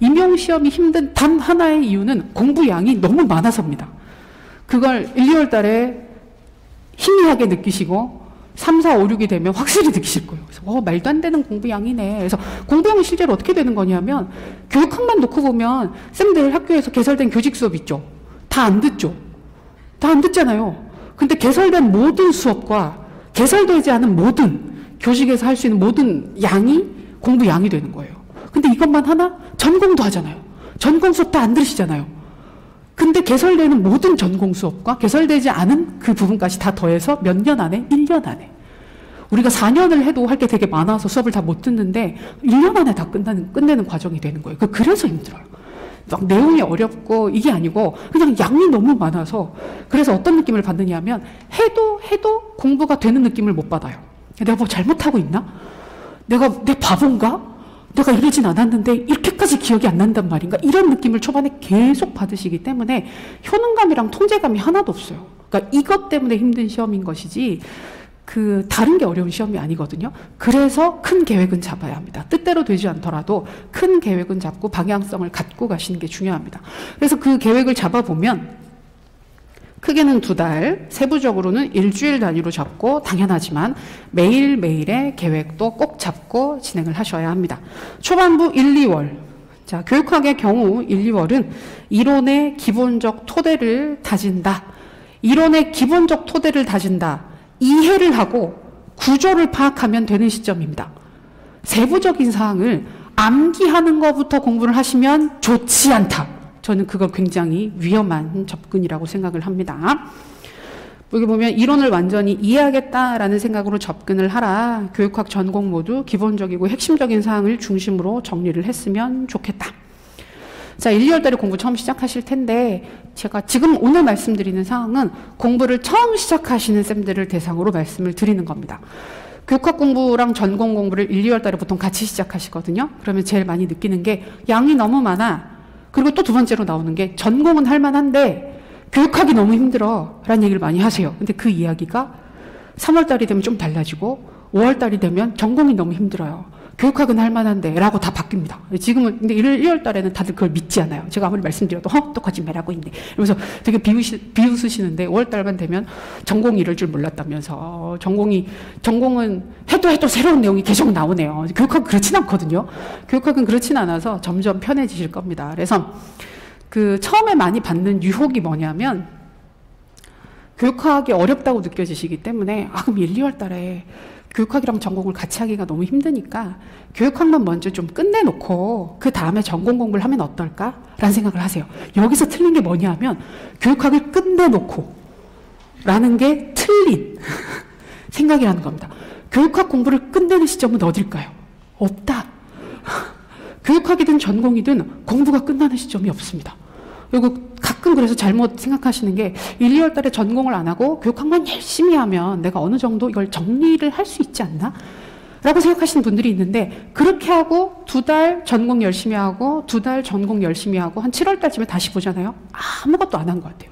임용시험이 힘든 단 하나의 이유는 공부 양이 너무 많아서입니다. 그걸 1, 2월 달에 희미하게 느끼시고 3, 4, 5, 6이 되면 확실히 느끼실 거예요. 그래서 말도 안 되는 공부양이네. 그래서 공부양이 실제로 어떻게 되는 거냐면 교육학만 놓고 보면 쌤들 학교에서 개설된 교직 수업 있죠. 다 안 듣죠. 다 안 듣잖아요. 근데 개설된 모든 수업과 개설되지 않은 모든 교직에서 할 수 있는 모든 양이 공부양이 되는 거예요. 근데 이것만 하나? 전공도 하잖아요. 전공 수업 다 안 들으시잖아요. 근데 개설되는 모든 전공 수업과 개설되지 않은 그 부분까지 다 더해서 몇 년 안에? 1년 안에. 우리가 4년을 해도 할 게 되게 많아서 수업을 다 못 듣는데 1년 안에 다 끝내는 과정이 되는 거예요. 그래서 힘들어요. 막 내용이 어렵고 이게 아니고 그냥 양이 너무 많아서, 그래서 어떤 느낌을 받느냐 하면 해도 공부가 되는 느낌을 못 받아요. 내가 뭐 잘못하고 있나? 내 바본가? 내가 이러진 않았는데 이렇게까지 기억이 안 난단 말인가? 이런 느낌을 초반에 계속 받으시기 때문에 효능감이랑 통제감이 하나도 없어요. 그러니까 이것 때문에 힘든 시험인 것이지 다른 게 어려운 시험이 아니거든요. 그래서 큰 계획은 잡아야 합니다. 뜻대로 되지 않더라도 큰 계획은 잡고 방향성을 갖고 가시는 게 중요합니다. 그래서 그 계획을 잡아보면 크게는 2달, 세부적으로는 일주일 단위로 잡고, 당연하지만 매일매일의 계획도 꼭 잡고 진행을 하셔야 합니다. 초반부 1, 2월 자, 교육학의 경우 1, 2월은 이론의 기본적 토대를 다진다. 이론의 기본적 토대를 다진다. 이해를 하고 구조를 파악하면 되는 시점입니다. 세부적인 사항을 암기하는 것부터 공부를 하시면 좋지 않다. 저는 그거 굉장히 위험한 접근이라고 생각을 합니다. 여기 보면 이론을 완전히 이해하겠다라는 생각으로 접근을 하라. 교육학 전공 모두 기본적이고 핵심적인 사항을 중심으로 정리를 했으면 좋겠다. 자, 1, 2월 달에 공부 처음 시작하실 텐데 제가 지금 오늘 말씀드리는 사항은 공부를 처음 시작하시는 쌤들을 대상으로 말씀을 드리는 겁니다. 교육학 공부랑 전공 공부를 1, 2월 달에 보통 같이 시작하시거든요. 그러면 제일 많이 느끼는 게 양이 너무 많아. 그리고 또 두 번째로 나오는 게 전공은 할 만한데 교육학이 너무 힘들어 라는 얘기를 많이 하세요. 근데 그 이야기가 3월 달이 되면 좀 달라지고 5월 달이 되면 전공이 너무 힘들어요. 교육학은 할 만한데 라고 다 바뀝니다. 지금은 근데 1, 2월 달에는 다들 그걸 믿지 않아요. 제가 아무리 말씀드려도 또 거짓말하고 있네. 이러면서 되게 비웃으시는데 5월 달만 되면 전공이 이럴 줄 몰랐다면서 전공은 해도 새로운 내용이 계속 나오네요. 교육학은 그렇진 않거든요. 교육학은 그렇진 않아서 점점 편해지실 겁니다. 그래서 그 처음에 많이 받는 유혹이 뭐냐면 교육학이 어렵다고 느껴지시기 때문에 그럼 1, 2월 달에 교육학이랑 전공을 같이 하기가 너무 힘드니까 교육학만 먼저 좀 끝내놓고 그 다음에 전공 공부를 하면 어떨까? 라는 생각을 하세요. 여기서 틀린 게 뭐냐면 교육학을 끝내놓고 라는 게 틀린 생각이라는 겁니다. 교육학 공부를 끝내는 시점은 어딜까요? 없다. 교육학이든 전공이든 공부가 끝나는 시점이 없습니다. 그리고 가끔 그래서 잘못 생각하시는 게 1, 2월 달에 전공을 안 하고 교육학만 열심히 하면 내가 어느 정도 이걸 정리를 할 수 있지 않나? 라고 생각하시는 분들이 있는데 그렇게 하고 2달 전공 열심히 하고 2달 전공 열심히 하고 한 7월 달쯤에 다시 보잖아요. 아무것도 안 한 것 같아요.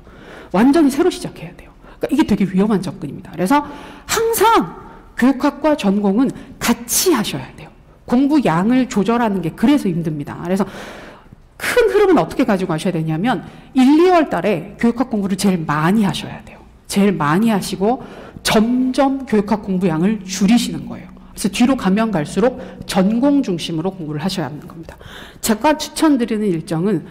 완전히 새로 시작해야 돼요. 그러니까 이게 되게 위험한 접근입니다. 그래서 항상 교육학과 전공은 같이 하셔야 돼요. 공부 양을 조절하는 게 그래서 힘듭니다. 그래서 큰 흐름은 어떻게 가지고 가셔야 되냐면 1, 2월 달에 교육학 공부를 제일 많이 하셔야 돼요. 제일 많이 하시고 점점 교육학 공부 양을 줄이시는 거예요. 그래서 뒤로 가면 갈수록 전공 중심으로 공부를 하셔야 하는 겁니다. 제가 추천드리는 일정은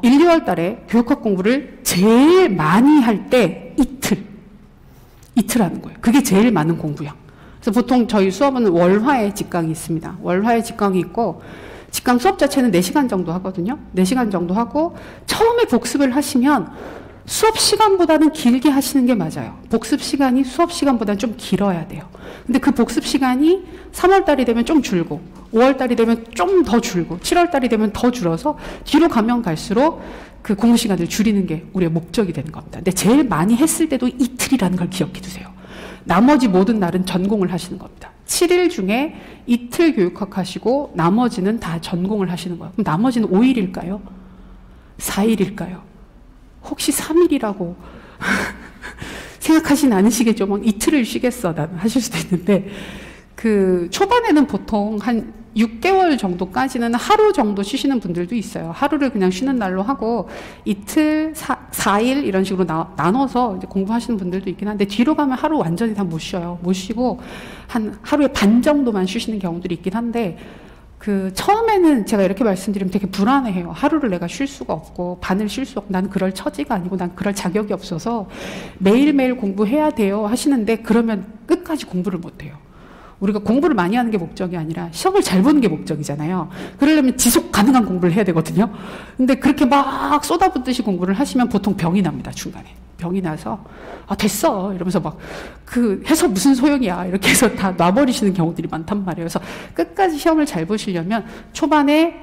1, 2월 달에 교육학 공부를 제일 많이 할 때 이틀 하는 거예요. 그게 제일 많은 공부량. 그래서 보통 저희 수업은 월화에 직강이 있습니다. 월화에 직강이 있고 직강 수업 자체는 4시간 정도 하거든요. 4시간 정도 하고 처음에 복습을 하시면 수업 시간보다는 길게 하시는 게 맞아요. 복습 시간이 수업 시간보다는 좀 길어야 돼요. 근데 그 복습 시간이 3월 달이 되면 좀 줄고 5월 달이 되면 좀 더 줄고 7월 달이 되면 더 줄어서 뒤로 가면 갈수록 그 공부 시간을 줄이는 게 우리의 목적이 되는 겁니다. 근데 제일 많이 했을 때도 이틀이라는 걸 기억해 두세요. 나머지 모든 날은 전공을 하시는 겁니다. 7일 중에 이틀 교육학 하시고 나머지는 다 전공을 하시는 거예요. 그럼 나머지는 5일일까요? 4일일까요? 혹시 3일이라고 생각하진 않으시겠죠? 막 이틀을 쉬겠어 난 하실 수도 있는데 그 초반에는 보통 한 6개월 정도까지는 하루 정도 쉬시는 분들도 있어요. 하루를 그냥 쉬는 날로 하고 이틀, 4일 이런 식으로 나눠서 이제 공부하시는 분들도 있긴 한데 뒤로 가면 하루 완전히 다 못 쉬어요. 못 쉬고 한 하루에 반 정도만 쉬시는 경우들이 있긴 한데 그 처음에는 제가 이렇게 말씀드리면 되게 불안해해요. 하루를 내가 쉴 수가 없고 반을 쉴 수 없고 난 그럴 처지가 아니고 난 그럴 자격이 없어서 매일매일 공부해야 돼요 하시는데 그러면 끝까지 공부를 못해요. 우리가 공부를 많이 하는 게 목적이 아니라 시험을 잘 보는 게 목적이잖아요. 그러려면 지속 가능한 공부를 해야 되거든요. 근데 그렇게 막 쏟아붓듯이 공부를 하시면 보통 병이 납니다. 중간에. 병이 나서 됐어 이러면서 막 그 해서 무슨 소용이야 이렇게 해서 다 놔버리시는 경우들이 많단 말이에요. 그래서 끝까지 시험을 잘 보시려면 초반에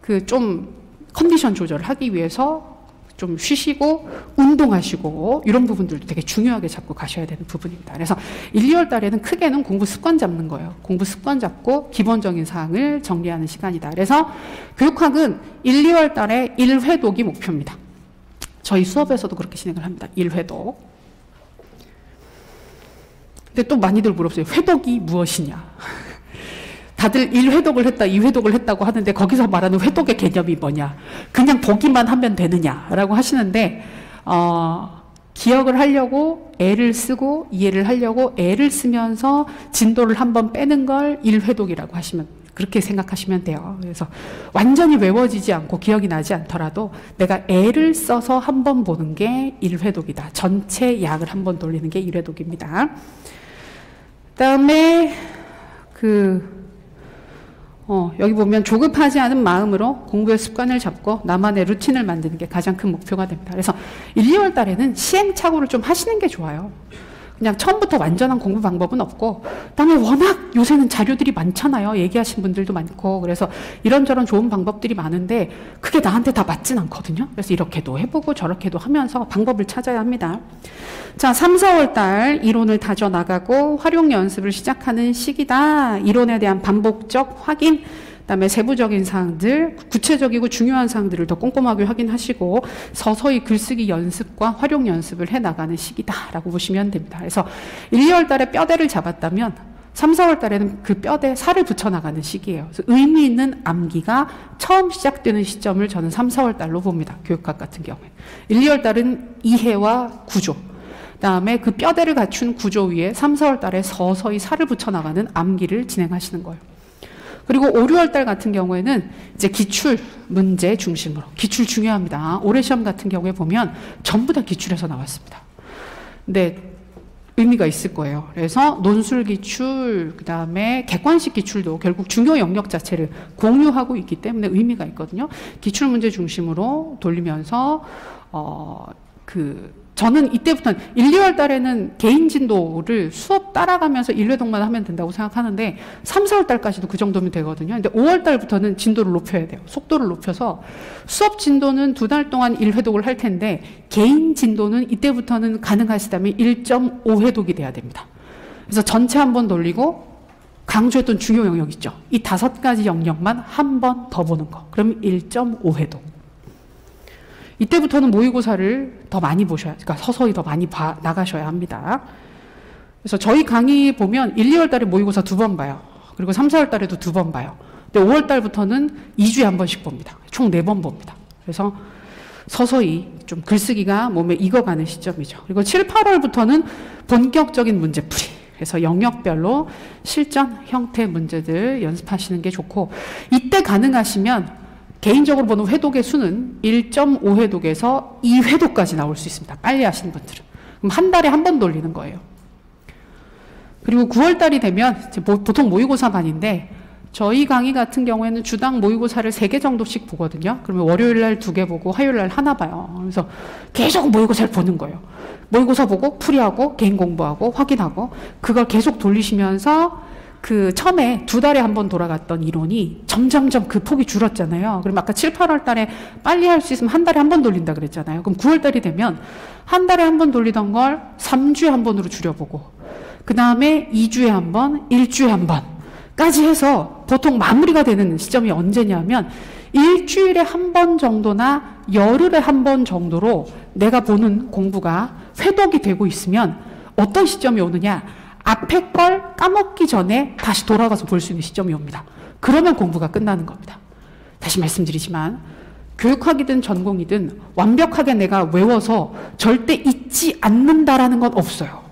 그 좀 컨디션 조절을 하기 위해서 좀 쉬시고 운동하시고 이런 부분들도 되게 중요하게 잡고 가셔야 되는 부분입니다. 그래서 1, 2월 달에는 크게는 공부 습관 잡는 거예요. 공부 습관 잡고 기본적인 사항을 정리하는 시간이다. 그래서 교육학은 1, 2월 달에 1회독이 목표입니다. 저희 수업에서도 그렇게 진행을 합니다. 1회독. 근데 또 많이들 물어보세요. 회독이 무엇이냐? 다들 1회독을 했다, 2회독을 했다고 하는데 거기서 말하는 회독의 개념이 뭐냐? 그냥 보기만 하면 되느냐라고 하시는데 기억을 하려고 애를 쓰고 이해를 하려고 애를 쓰면서 진도를 한번 빼는 걸 1회독이라고 하시면 그렇게 생각하시면 돼요. 그래서 완전히 외워지지 않고 기억이 나지 않더라도 내가 애를 써서 한 번 보는 게 1회독이다. 전체 약을 한 번 돌리는 게 1회독입니다. 그다음에 여기 보면 조급하지 않은 마음으로 공부의 습관을 잡고 나만의 루틴을 만드는 게 가장 큰 목표가 됩니다. 그래서 1, 2월 달에는 시행착오를 좀 하시는 게 좋아요. 그냥 처음부터 완전한 공부 방법은 없고, 그다음에 워낙 요새는 자료들이 많잖아요. 얘기하신 분들도 많고, 그래서 이런저런 좋은 방법들이 많은데 그게 나한테 다 맞진 않거든요. 그래서 이렇게도 해보고 저렇게도 하면서 방법을 찾아야 합니다. 자, 3, 4월 달 이론을 다져나가고 활용 연습을 시작하는 시기다. 이론에 대한 반복적 확인, 그다음에 세부적인 사항들, 구체적이고 중요한 사항들을 더 꼼꼼하게 확인하시고 서서히 글쓰기 연습과 활용 연습을 해나가는 시기다라고 보시면 됩니다. 그래서 1, 2월 달에 뼈대를 잡았다면 3, 4월 달에는 그 뼈대에 살을 붙여나가는 시기예요. 그래서 의미 있는 암기가 처음 시작되는 시점을 저는 3, 4월 달로 봅니다. 교육학 같은 경우에. 1, 2월 달은 이해와 구조, 그다음에 그 뼈대를 갖춘 구조 위에 3, 4월 달에 서서히 살을 붙여나가는 암기를 진행하시는 거예요. 그리고 5, 6월 달 같은 경우에는 이제 기출 문제 중심으로. 기출 중요합니다. 올해 시험 같은 경우에 보면 전부 다 기출에서 나왔습니다. 근데 의미가 있을 거예요. 그래서 논술 기출, 그 다음에 객관식 기출도 결국 중요 영역 자체를 공유하고 있기 때문에 의미가 있거든요. 기출 문제 중심으로 돌리면서 저는 이때부터는 1, 2월 달에는 개인 진도를 수업 따라가면서 1회독만 하면 된다고 생각하는데 3, 4월 달까지도 그 정도면 되거든요. 근데 5월 달부터는 진도를 높여야 돼요. 속도를 높여서 수업 진도는 2달 동안 1회독을 할 텐데 개인 진도는 이때부터는 가능하시다면 1.5회독이 돼야 됩니다. 그래서 전체 한번 돌리고 강조했던 중요 영역 있죠. 이 5가지 영역만 한 번 더 보는 거. 그럼 1.5회독. 이때부터는 모의고사를 더 많이 보셔야, 그러니까 서서히 더 많이 나가셔야 합니다. 그래서 저희 강의 보면 1, 2월 달에 모의고사 2번 봐요. 그리고 3, 4월 달에도 2번 봐요. 근데 5월 달부터는 2주에 한 번씩 봅니다. 총 4번 봅니다. 그래서 서서히 좀 글쓰기가 몸에 익어가는 시점이죠. 그리고 7, 8월부터는 본격적인 문제풀이. 그래서 영역별로 실전 형태 문제들 연습하시는 게 좋고, 이때 가능하시면 개인적으로 보는 회독의 수는 1.5회독에서 2회독까지 나올 수 있습니다. 빨리 하시는 분들은. 그럼 한 달에 한 번 돌리는 거예요. 그리고 9월 달이 되면 보통 모의고사 반인데 저희 강의 같은 경우에는 주당 모의고사를 3개 정도씩 보거든요. 그러면 월요일 날 2개 보고 화요일 날 하나 봐요. 그래서 계속 모의고사를 보는 거예요. 모의고사 보고 풀이하고 개인 공부하고 확인하고 그걸 계속 돌리시면서 처음에 2달에 한 번 돌아갔던 이론이 점점점 그 폭이 줄었잖아요. 그럼 아까 7, 8월 달에 빨리 할 수 있으면 한 달에 한 번 돌린다 그랬잖아요. 그럼 9월 달이 되면 한 달에 한 번 돌리던 걸 3주에 한 번으로 줄여보고, 그 다음에 2주에 한 번, 1주에 한 번까지 해서 보통 마무리가 되는 시점이 언제냐면 일주일에 한 번 정도나 열흘에 한 번 정도로 내가 보는 공부가 회독이 되고 있으면 어떤 시점이 오느냐, 앞에 걸 까먹기 전에 다시 돌아가서 볼 수 있는 시점이 옵니다. 그러면 공부가 끝나는 겁니다. 다시 말씀드리지만 교육학이든 전공이든 완벽하게 내가 외워서 절대 잊지 않는다라는 건 없어요.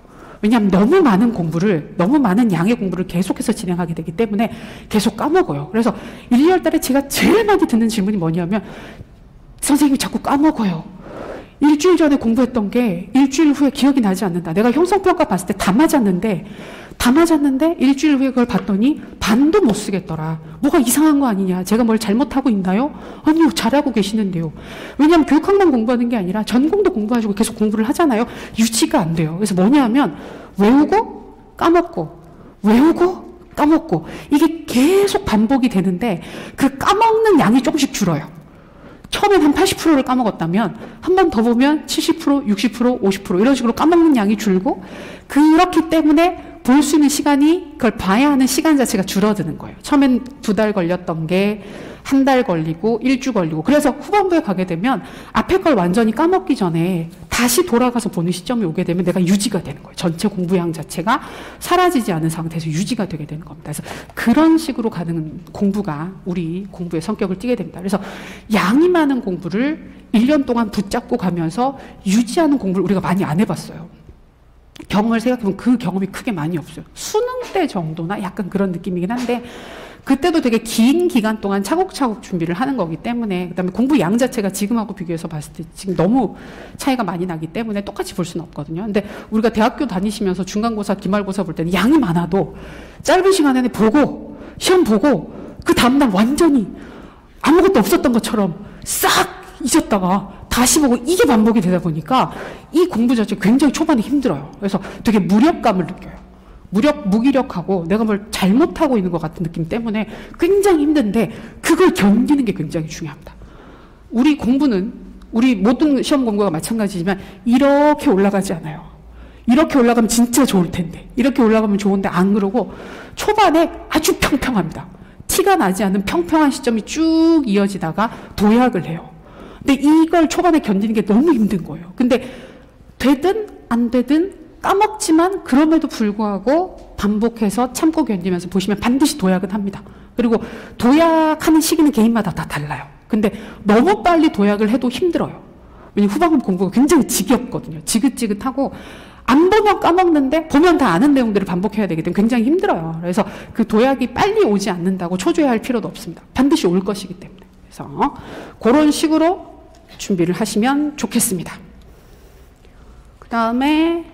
왜냐하면 너무 많은 양의 공부를 계속해서 진행하게 되기 때문에 계속 까먹어요. 그래서 1, 2월 달에 제가 제일 많이 듣는 질문이 뭐냐면 선생님이 자꾸 까먹어요. 일주일 전에 공부했던 게 일주일 후에 기억이 나지 않는다. 내가 형성평가 봤을 때 다 맞았는데 일주일 후에 그걸 봤더니 반도 못 쓰겠더라. 뭐가 이상한 거 아니냐. 제가 뭘 잘못하고 있나요? 아니요. 잘하고 계시는데요. 왜냐하면 교육학만 공부하는 게 아니라 전공도 공부하시고 계속 공부를 하잖아요. 유지가 안 돼요. 그래서 뭐냐면 외우고 까먹고 외우고 까먹고 이게 계속 반복이 되는데 그 까먹는 양이 조금씩 줄어요. 처음엔 한 80%를 까먹었다면 한 번 더 보면 70%, 60%, 50% 이런 식으로 까먹는 양이 줄고, 그렇기 때문에 볼 수 있는 시간이, 그걸 봐야 하는 시간 자체가 줄어드는 거예요. 처음엔 2달 걸렸던 게 한 달 걸리고 1주 걸리고, 그래서 후반부에 가게 되면 앞에 걸 완전히 까먹기 전에 다시 돌아가서 보는 시점이 오게 되면 내가 유지가 되는 거예요. 전체 공부량 자체가 사라지지 않은 상태에서 유지가 되게 되는 겁니다. 그래서 그런 식으로 가는 공부가 우리 공부의 성격을 띠게 됩니다. 그래서 양이 많은 공부를 1년 동안 붙잡고 가면서 유지하는 공부를 우리가 많이 안 해봤어요. 경험을 생각해보면 그 경험이 크게 많이 없어요. 수능 때 정도나 약간 그런 느낌이긴 한데, 그때도 되게 긴 기간 동안 차곡차곡 준비를 하는 거기 때문에, 그다음에 공부 양 자체가 지금하고 비교해서 봤을 때 지금 너무 차이가 많이 나기 때문에 똑같이 볼 수는 없거든요. 근데 우리가 대학교 다니시면서 중간고사, 기말고사 볼 때는 양이 많아도 짧은 시간 안에 보고 시험 보고 그 다음날 완전히 아무것도 없었던 것처럼 싹 잊었다가 다시 보고 이게 반복이 되다 보니까 이 공부 자체가 굉장히 초반에 힘들어요. 그래서 되게 무력감을 느껴요. 무기력하고 내가 뭘 잘못하고 있는 것 같은 느낌 때문에 굉장히 힘든데, 그걸 견디는 게 굉장히 중요합니다. 우리 공부는, 우리 모든 시험 공부가 마찬가지지만 이렇게 올라가지 않아요. 이렇게 올라가면 진짜 좋을 텐데, 이렇게 올라가면 좋은데 안 그러고 초반에 아주 평평합니다. 티가 나지 않는 평평한 시점이 쭉 이어지다가 도약을 해요. 근데 이걸 초반에 견디는 게 너무 힘든 거예요. 근데 되든 안 되든 까먹지만 그럼에도 불구하고 반복해서 참고 견디면서 보시면 반드시 도약은 합니다. 그리고 도약하는 시기는 개인마다 다 달라요. 근데 너무 빨리 도약을 해도 힘들어요. 왜냐면 후반부 공부가 굉장히 지겹거든요. 지긋지긋하고 안 보면 까먹는데 보면 다 아는 내용들을 반복해야 되기 때문에 굉장히 힘들어요. 그래서 그 도약이 빨리 오지 않는다고 초조해할 필요도 없습니다. 반드시 올 것이기 때문에. 그래서 그런 식으로 준비를 하시면 좋겠습니다. 그 다음에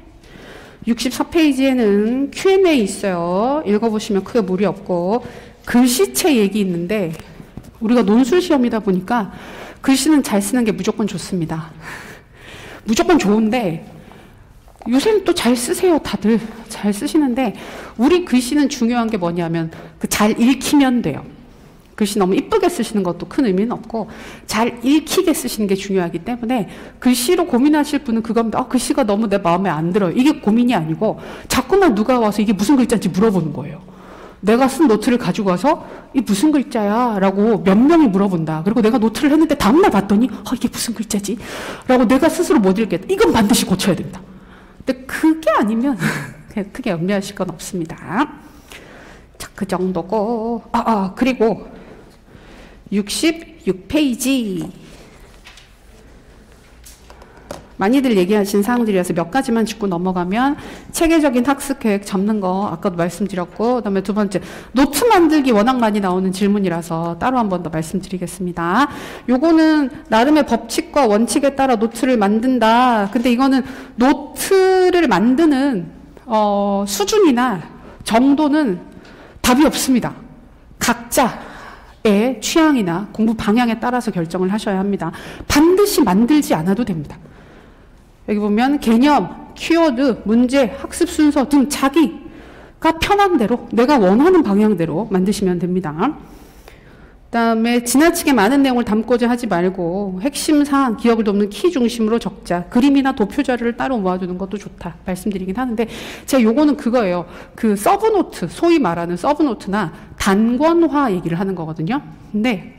64페이지에는 Q&A 있어요. 읽어보시면 크게 무리 없고, 글씨체 얘기 있는데 우리가 논술 시험이다 보니까 글씨는 잘 쓰는 게 무조건 좋습니다. 무조건 좋은데 요새는 또 잘 쓰세요. 다들 잘 쓰시는데, 우리 글씨는 중요한 게 뭐냐면 그 잘 읽히면 돼요. 글씨 너무 이쁘게 쓰시는 것도 큰 의미는 없고 잘 읽히게 쓰시는 게 중요하기 때문에, 글씨로 고민하실 분은 그겁니다. 글씨가 너무 내 마음에 안 들어요. 이게 고민이 아니고 자꾸만 누가 와서 이게 무슨 글자인지 물어보는 거예요. 내가 쓴 노트를 가지고 와서 이 무슨 글자야? 라고 몇 명이 물어본다. 그리고 내가 노트를 했는데 다음날 봤더니 이게 무슨 글자지? 라고 내가 스스로 못 읽겠다. 이건 반드시 고쳐야 된다. 근데 그게 아니면 크게 염려하실 건 없습니다. 자, 그 정도고. 그리고 66페이지. 많이들 얘기하신 사항들이라서 몇 가지만 짚고 넘어가면, 체계적인 학습 계획 잡는 거 아까도 말씀드렸고, 그다음에 두 번째, 노트 만들기 워낙 많이 나오는 질문이라서 따로 한 번 더 말씀드리겠습니다. 요거는 나름의 법칙과 원칙에 따라 노트를 만든다. 근데 이거는 노트를 만드는 수준이나 정도는 답이 없습니다. 각자의 취향이나 공부 방향에 따라서 결정을 하셔야 합니다. 반드시 만들지 않아도 됩니다. 여기 보면 개념, 키워드, 문제, 학습 순서 등 자기가 편한 대로, 내가 원하는 방향대로 만드시면 됩니다. 그다음에 지나치게 많은 내용을 담고자 하지 말고 핵심 사항, 기억을 돕는 키 중심으로 적자, 그림이나 도표 자료를 따로 모아두는 것도 좋다 말씀드리긴 하는데, 제가 요거는 그거예요. 그 서브노트, 소위 말하는 서브노트나 단권화 얘기를 하는 거거든요. 근데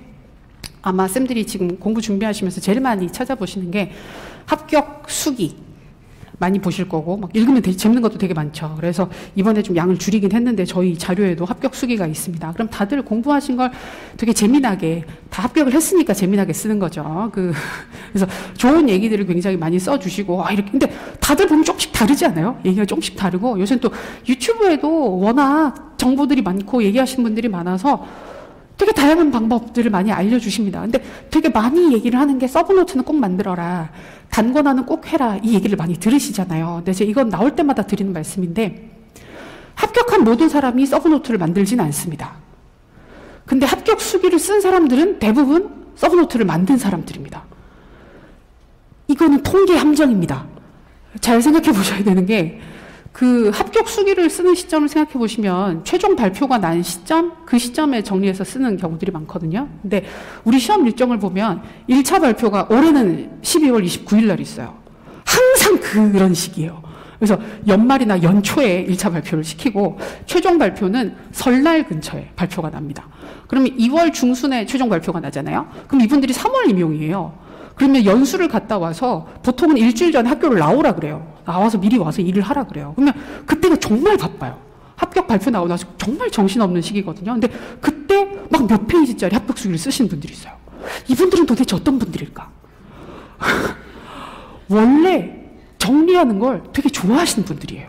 아마 쌤들이 지금 공부 준비하시면서 제일 많이 찾아보시는 게 합격 수기 많이 보실 거고, 막 읽으면 되게 재밌는 것도 되게 많죠. 그래서 이번에 좀 양을 줄이긴 했는데 저희 자료에도 합격 수기가 있습니다. 그럼 다들 공부하신 걸 되게 재미나게, 다 합격을 했으니까 재미나게 쓰는 거죠. 그래서 좋은 얘기들을 굉장히 많이 써주시고, 이렇게. 근데 다들 보면 조금씩 다르지 않아요? 얘기가 조금씩 다르고, 요새는 또 유튜브에도 워낙 정보들이 많고 얘기하시는 분들이 많아서 되게 다양한 방법들을 많이 알려주십니다. 근데 되게 많이 얘기를 하는 게 서브노트는 꼭 만들어라, 단권화는 꼭 해라, 이 얘기를 많이 들으시잖아요. 근데 제가 이건 나올 때마다 드리는 말씀인데, 합격한 모든 사람이 서브노트를 만들지는 않습니다. 근데 합격 수기를 쓴 사람들은 대부분 서브노트를 만든 사람들입니다. 이거는 통계 함정입니다. 잘 생각해 보셔야 되는 게, 그 합격 수기를 쓰는 시점을 생각해 보시면 최종 발표가 난 시점, 그 시점에 정리해서 쓰는 경우들이 많거든요. 근데 우리 시험 일정을 보면 1차 발표가 올해는 12월 29일 날 있어요. 항상 그런 시기예요. 그래서 연말이나 연초에 1차 발표를 시키고, 최종 발표는 설날 근처에 발표가 납니다. 그러면 2월 중순에 최종 발표가 나잖아요. 그럼 이분들이 3월 임용이에요. 그러면 연수를 갔다 와서 보통은 일주일 전에 학교를 나오라 그래요. 나와서 미리 와서 일을 하라 그래요. 그러면 그때가 정말 바빠요. 합격 발표 나오고 나서 정말 정신없는 시기거든요. 근데 그때 막 몇 페이지짜리 합격 수기를 쓰시는 분들이 있어요. 이분들은 도대체 어떤 분들일까? 원래 정리하는 걸 되게 좋아하시는 분들이에요.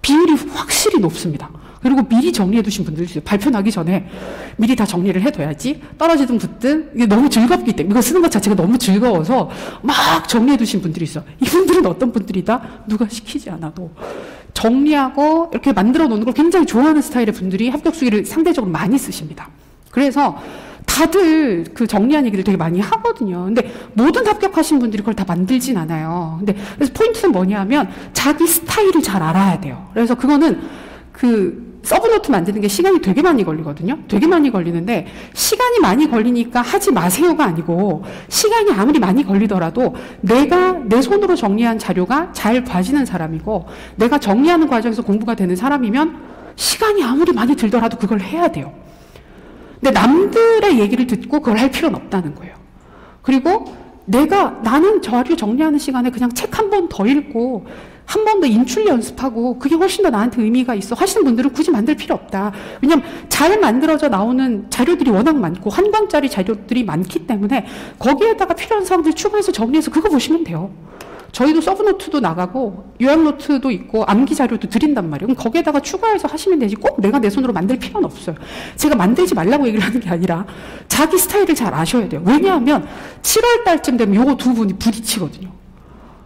비율이 확실히 높습니다. 그리고 미리 정리해 두신 분들도 있어요. 발표 나기 전에 미리 다 정리를 해둬야지 떨어지든 붙든 이게 너무 즐겁기 때문에 이거 쓰는 것 자체가 너무 즐거워서 막 정리해 두신 분들이 있어. 이분들은 어떤 분들이다? 누가 시키지 않아도 정리하고 이렇게 만들어 놓는 걸 굉장히 좋아하는 스타일의 분들이 합격 수기를 상대적으로 많이 쓰십니다. 그래서 다들 그 정리한 얘기를 되게 많이 하거든요. 근데 모든 합격하신 분들이 그걸 다 만들진 않아요. 근데 그래서 포인트는 뭐냐 하면 자기 스타일을 잘 알아야 돼요. 그래서 그거는 그 서브노트 만드는 게 시간이 되게 많이 걸리거든요. 되게 많이 걸리는데 시간이 많이 걸리니까 하지 마세요가 아니고 시간이 아무리 많이 걸리더라도 내가 내 손으로 정리한 자료가 잘 봐지는 사람이고 내가 정리하는 과정에서 공부가 되는 사람이면 시간이 아무리 많이 들더라도 그걸 해야 돼요. 근데 남들의 얘기를 듣고 그걸 할 필요는 없다는 거예요. 그리고 나는 자료 정리하는 시간에 그냥 책 한 번 더 읽고 한 번 더 인출 연습하고 그게 훨씬 더 나한테 의미가 있어 하시는 분들은 굳이 만들 필요 없다. 왜냐면 잘 만들어져 나오는 자료들이 워낙 많고 한 권짜리 자료들이 많기 때문에 거기에다가 필요한 사항들 추가해서 정리해서 그거 보시면 돼요. 저희도 서브노트도 나가고 요약노트도 있고 암기 자료도 드린단 말이에요. 그럼 거기에다가 추가해서 하시면 되지 꼭 내가 내 손으로 만들 필요는 없어요. 제가 만들지 말라고 얘기를 하는 게 아니라 자기 스타일을 잘 아셔야 돼요. 왜냐하면 7월 달쯤 되면 요거 두 분이 부딪히거든요.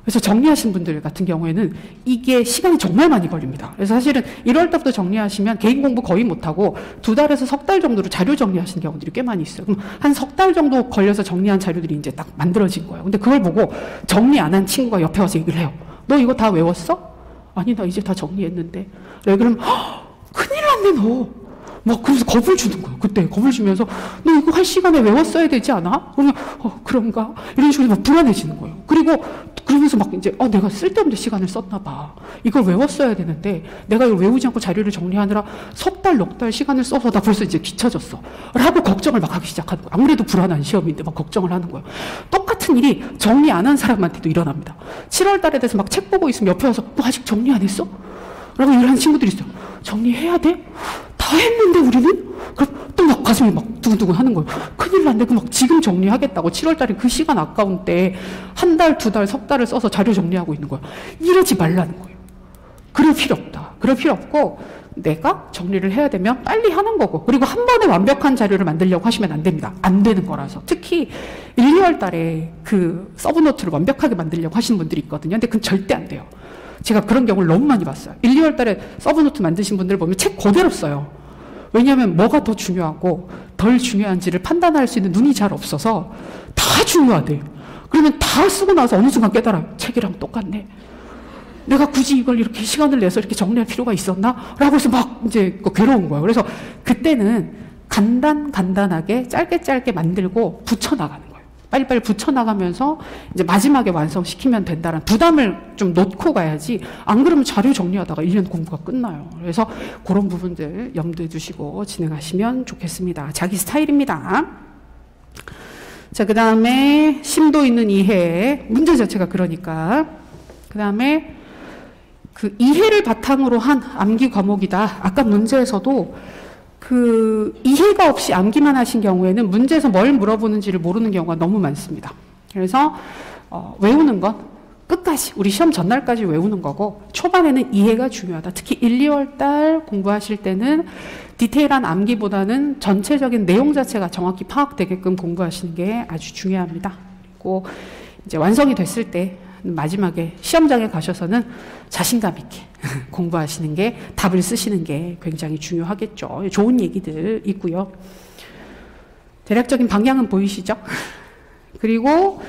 그래서 정리하신 분들 같은 경우에는 이게 시간이 정말 많이 걸립니다. 그래서 사실은 1월 달부터 정리하시면 개인 공부 거의 못하고 2달에서 석 달 정도로 자료 정리하시는 경우들이 꽤 많이 있어요. 그럼 한 석 달 정도 걸려서 정리한 자료들이 이제 딱 만들어진 거예요. 근데 그걸 보고 정리 안 한 친구가 옆에 와서 얘기를 해요. 너 이거 다 외웠어? 아니, 나 이제 다 정리했는데. 네, 그럼 큰일 났네, 너. 막 그래서 겁을 주는 거예요. 그때 겁을 주면서 너 이거 할 시간에 외웠어야 되지 않아? 그러면 그런가? 이런 식으로 막 불안해지는 거예요. 그리고 그러면서 막 이제 내가 쓸데없는 시간을 썼나 봐. 이걸 외웠어야 되는데 내가 이걸 외우지 않고 자료를 정리하느라 석 달, 넉 달 시간을 써서 나 벌써 이제 귀쳐졌어. 라고 걱정을 막 하기 시작하는 거예요. 아무래도 불안한 시험인데 막 걱정을 하는 거예요. 똑같은 일이 정리 안 한 사람한테도 일어납니다. 7월 달에 대해서 막 책 보고 있으면 옆에 와서 너 아직 정리 안 했어? 라고 얘기를 하는 친구들이 있어요. 정리해야 돼? 다 했는데 우리는? 그럼 또 막 가슴이 막 두근두근 하는 거예요. 큰일 났네. 그 막 지금 정리하겠다고 7월 달에 그 시간 아까운 때 한 달, 두 달, 석 달을 써서 자료 정리하고 있는 거예요. 이러지 말라는 거예요. 그럴 필요 없다. 그럴 필요 없고 내가 정리를 해야 되면 빨리 하는 거고 그리고 한 번에 완벽한 자료를 만들려고 하시면 안 됩니다. 안 되는 거라서. 특히 1, 2월 달에 그 서브노트를 완벽하게 만들려고 하시는 분들이 있거든요. 근데 그건 절대 안 돼요. 제가 그런 경우를 너무 많이 봤어요. 1, 2월 달에 서브노트 만드신 분들 보면 책 그대로 써요. 왜냐하면 뭐가 더 중요하고 덜 중요한지를 판단할 수 있는 눈이 잘 없어서 다 중요하대요. 그러면 다 쓰고 나서 어느 순간 깨달아요. 책이랑 똑같네. 내가 굳이 이걸 이렇게 시간을 내서 이렇게 정리할 필요가 있었나? 라고 해서 막 이제 괴로운 거예요. 그래서 그때는 간단하게 짧게 만들고 붙여나가는 거예요. 빨리빨리 붙여나가면서 이제 마지막에 완성시키면 된다는 부담을 좀 놓고 가야지 안 그러면 자료 정리하다가 1년 공부가 끝나요. 그래서 그런 부분들 염두에 두시고 진행하시면 좋겠습니다. 자기 스타일입니다. 자, 그 다음에 심도 있는 이해. 문제 자체가 그러니까. 그 다음에 그 이해를 바탕으로 한 암기 과목이다. 아까 문제에서도 그 이해가 없이 암기만 하신 경우에는 문제에서 뭘 물어보는지를 모르는 경우가 너무 많습니다. 그래서 외우는 건 끝까지 우리 시험 전날까지 외우는 거고 초반에는 이해가 중요하다. 특히 1, 2월 달 공부하실 때는 디테일한 암기보다는 전체적인 내용 자체가 정확히 파악되게끔 공부하시는 게 아주 중요합니다. 그리고 이제 완성이 됐을 때 마지막에 시험장에 가셔서는 자신감 있게 공부하시는 게 답을 쓰시는 게 굉장히 중요하겠죠. 좋은 얘기들 있고요. 대략적인 방향은 보이시죠? 그리고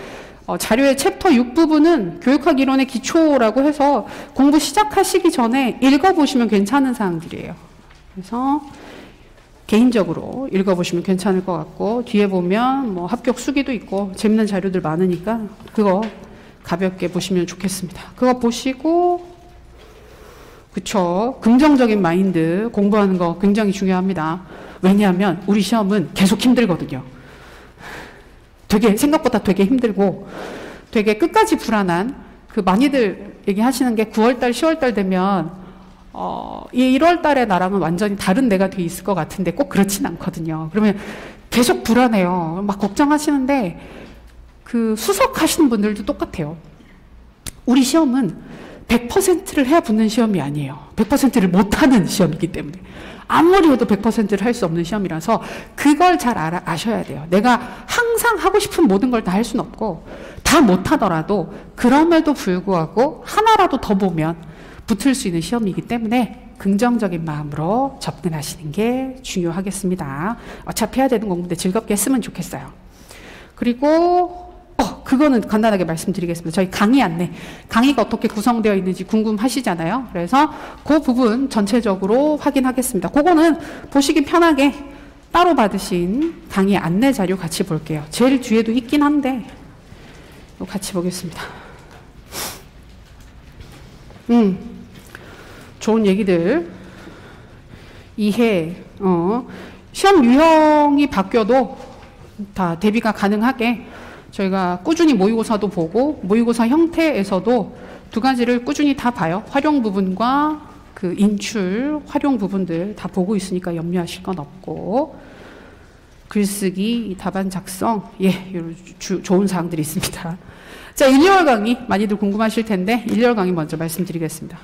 자료의 챕터 6 부분은 교육학 이론의 기초라고 해서 공부 시작하시기 전에 읽어보시면 괜찮은 사항들이에요. 그래서 개인적으로 읽어보시면 괜찮을 것 같고 뒤에 보면 뭐 합격 수기도 있고 재밌는 자료들 많으니까 그거 가볍게 보시면 좋겠습니다. 그거 보시고 그쵸. 긍정적인 마인드 공부하는 거 굉장히 중요합니다. 왜냐하면 우리 시험은 계속 힘들거든요. 생각보다 되게 힘들고 되게 끝까지 불안한 그 많이들 얘기하시는 게 9월달, 10월달 되면 이 1월달에 나랑은 완전히 다른 내가 돼 있을 것 같은데 꼭 그렇진 않거든요. 그러면 계속 불안해요. 막 걱정하시는데 그 수석하시는 분들도 똑같아요. 우리 시험은 100%를 해야 붙는 시험이 아니에요. 100%를 못하는 시험이기 때문에. 아무리 해도 100%를 할 수 없는 시험이라서 그걸 잘 아셔야 돼요. 내가 항상 하고 싶은 모든 걸 다 할 수는 없고 다 못하더라도 그럼에도 불구하고 하나라도 더 보면 붙을 수 있는 시험이기 때문에 긍정적인 마음으로 접근하시는 게 중요하겠습니다. 어차피 해야 되는 공부인데 즐겁게 했으면 좋겠어요. 그리고 그거는 간단하게 말씀드리겠습니다. 저희 강의 안내, 강의가 어떻게 구성되어 있는지 궁금하시잖아요. 그래서 그 부분 전체적으로 확인하겠습니다. 그거는 보시기 편하게 따로 받으신 강의 안내 자료 같이 볼게요. 제일 뒤에도 있긴 한데 같이 보겠습니다. 좋은 얘기들 이해, 시험 유형이 바뀌어도 다 대비가 가능하게 저희가 꾸준히 모의고사도 보고 모의고사 형태에서도 두 가지를 꾸준히 다 봐요. 활용 부분과 그 인출, 활용 부분들 다 보고 있으니까 염려하실 건 없고 글쓰기, 답안 작성, 이런 좋은 사항들이 있습니다. 자, 1, 2월 강의 많이들 궁금하실 텐데 1, 2월 강의 먼저 말씀드리겠습니다.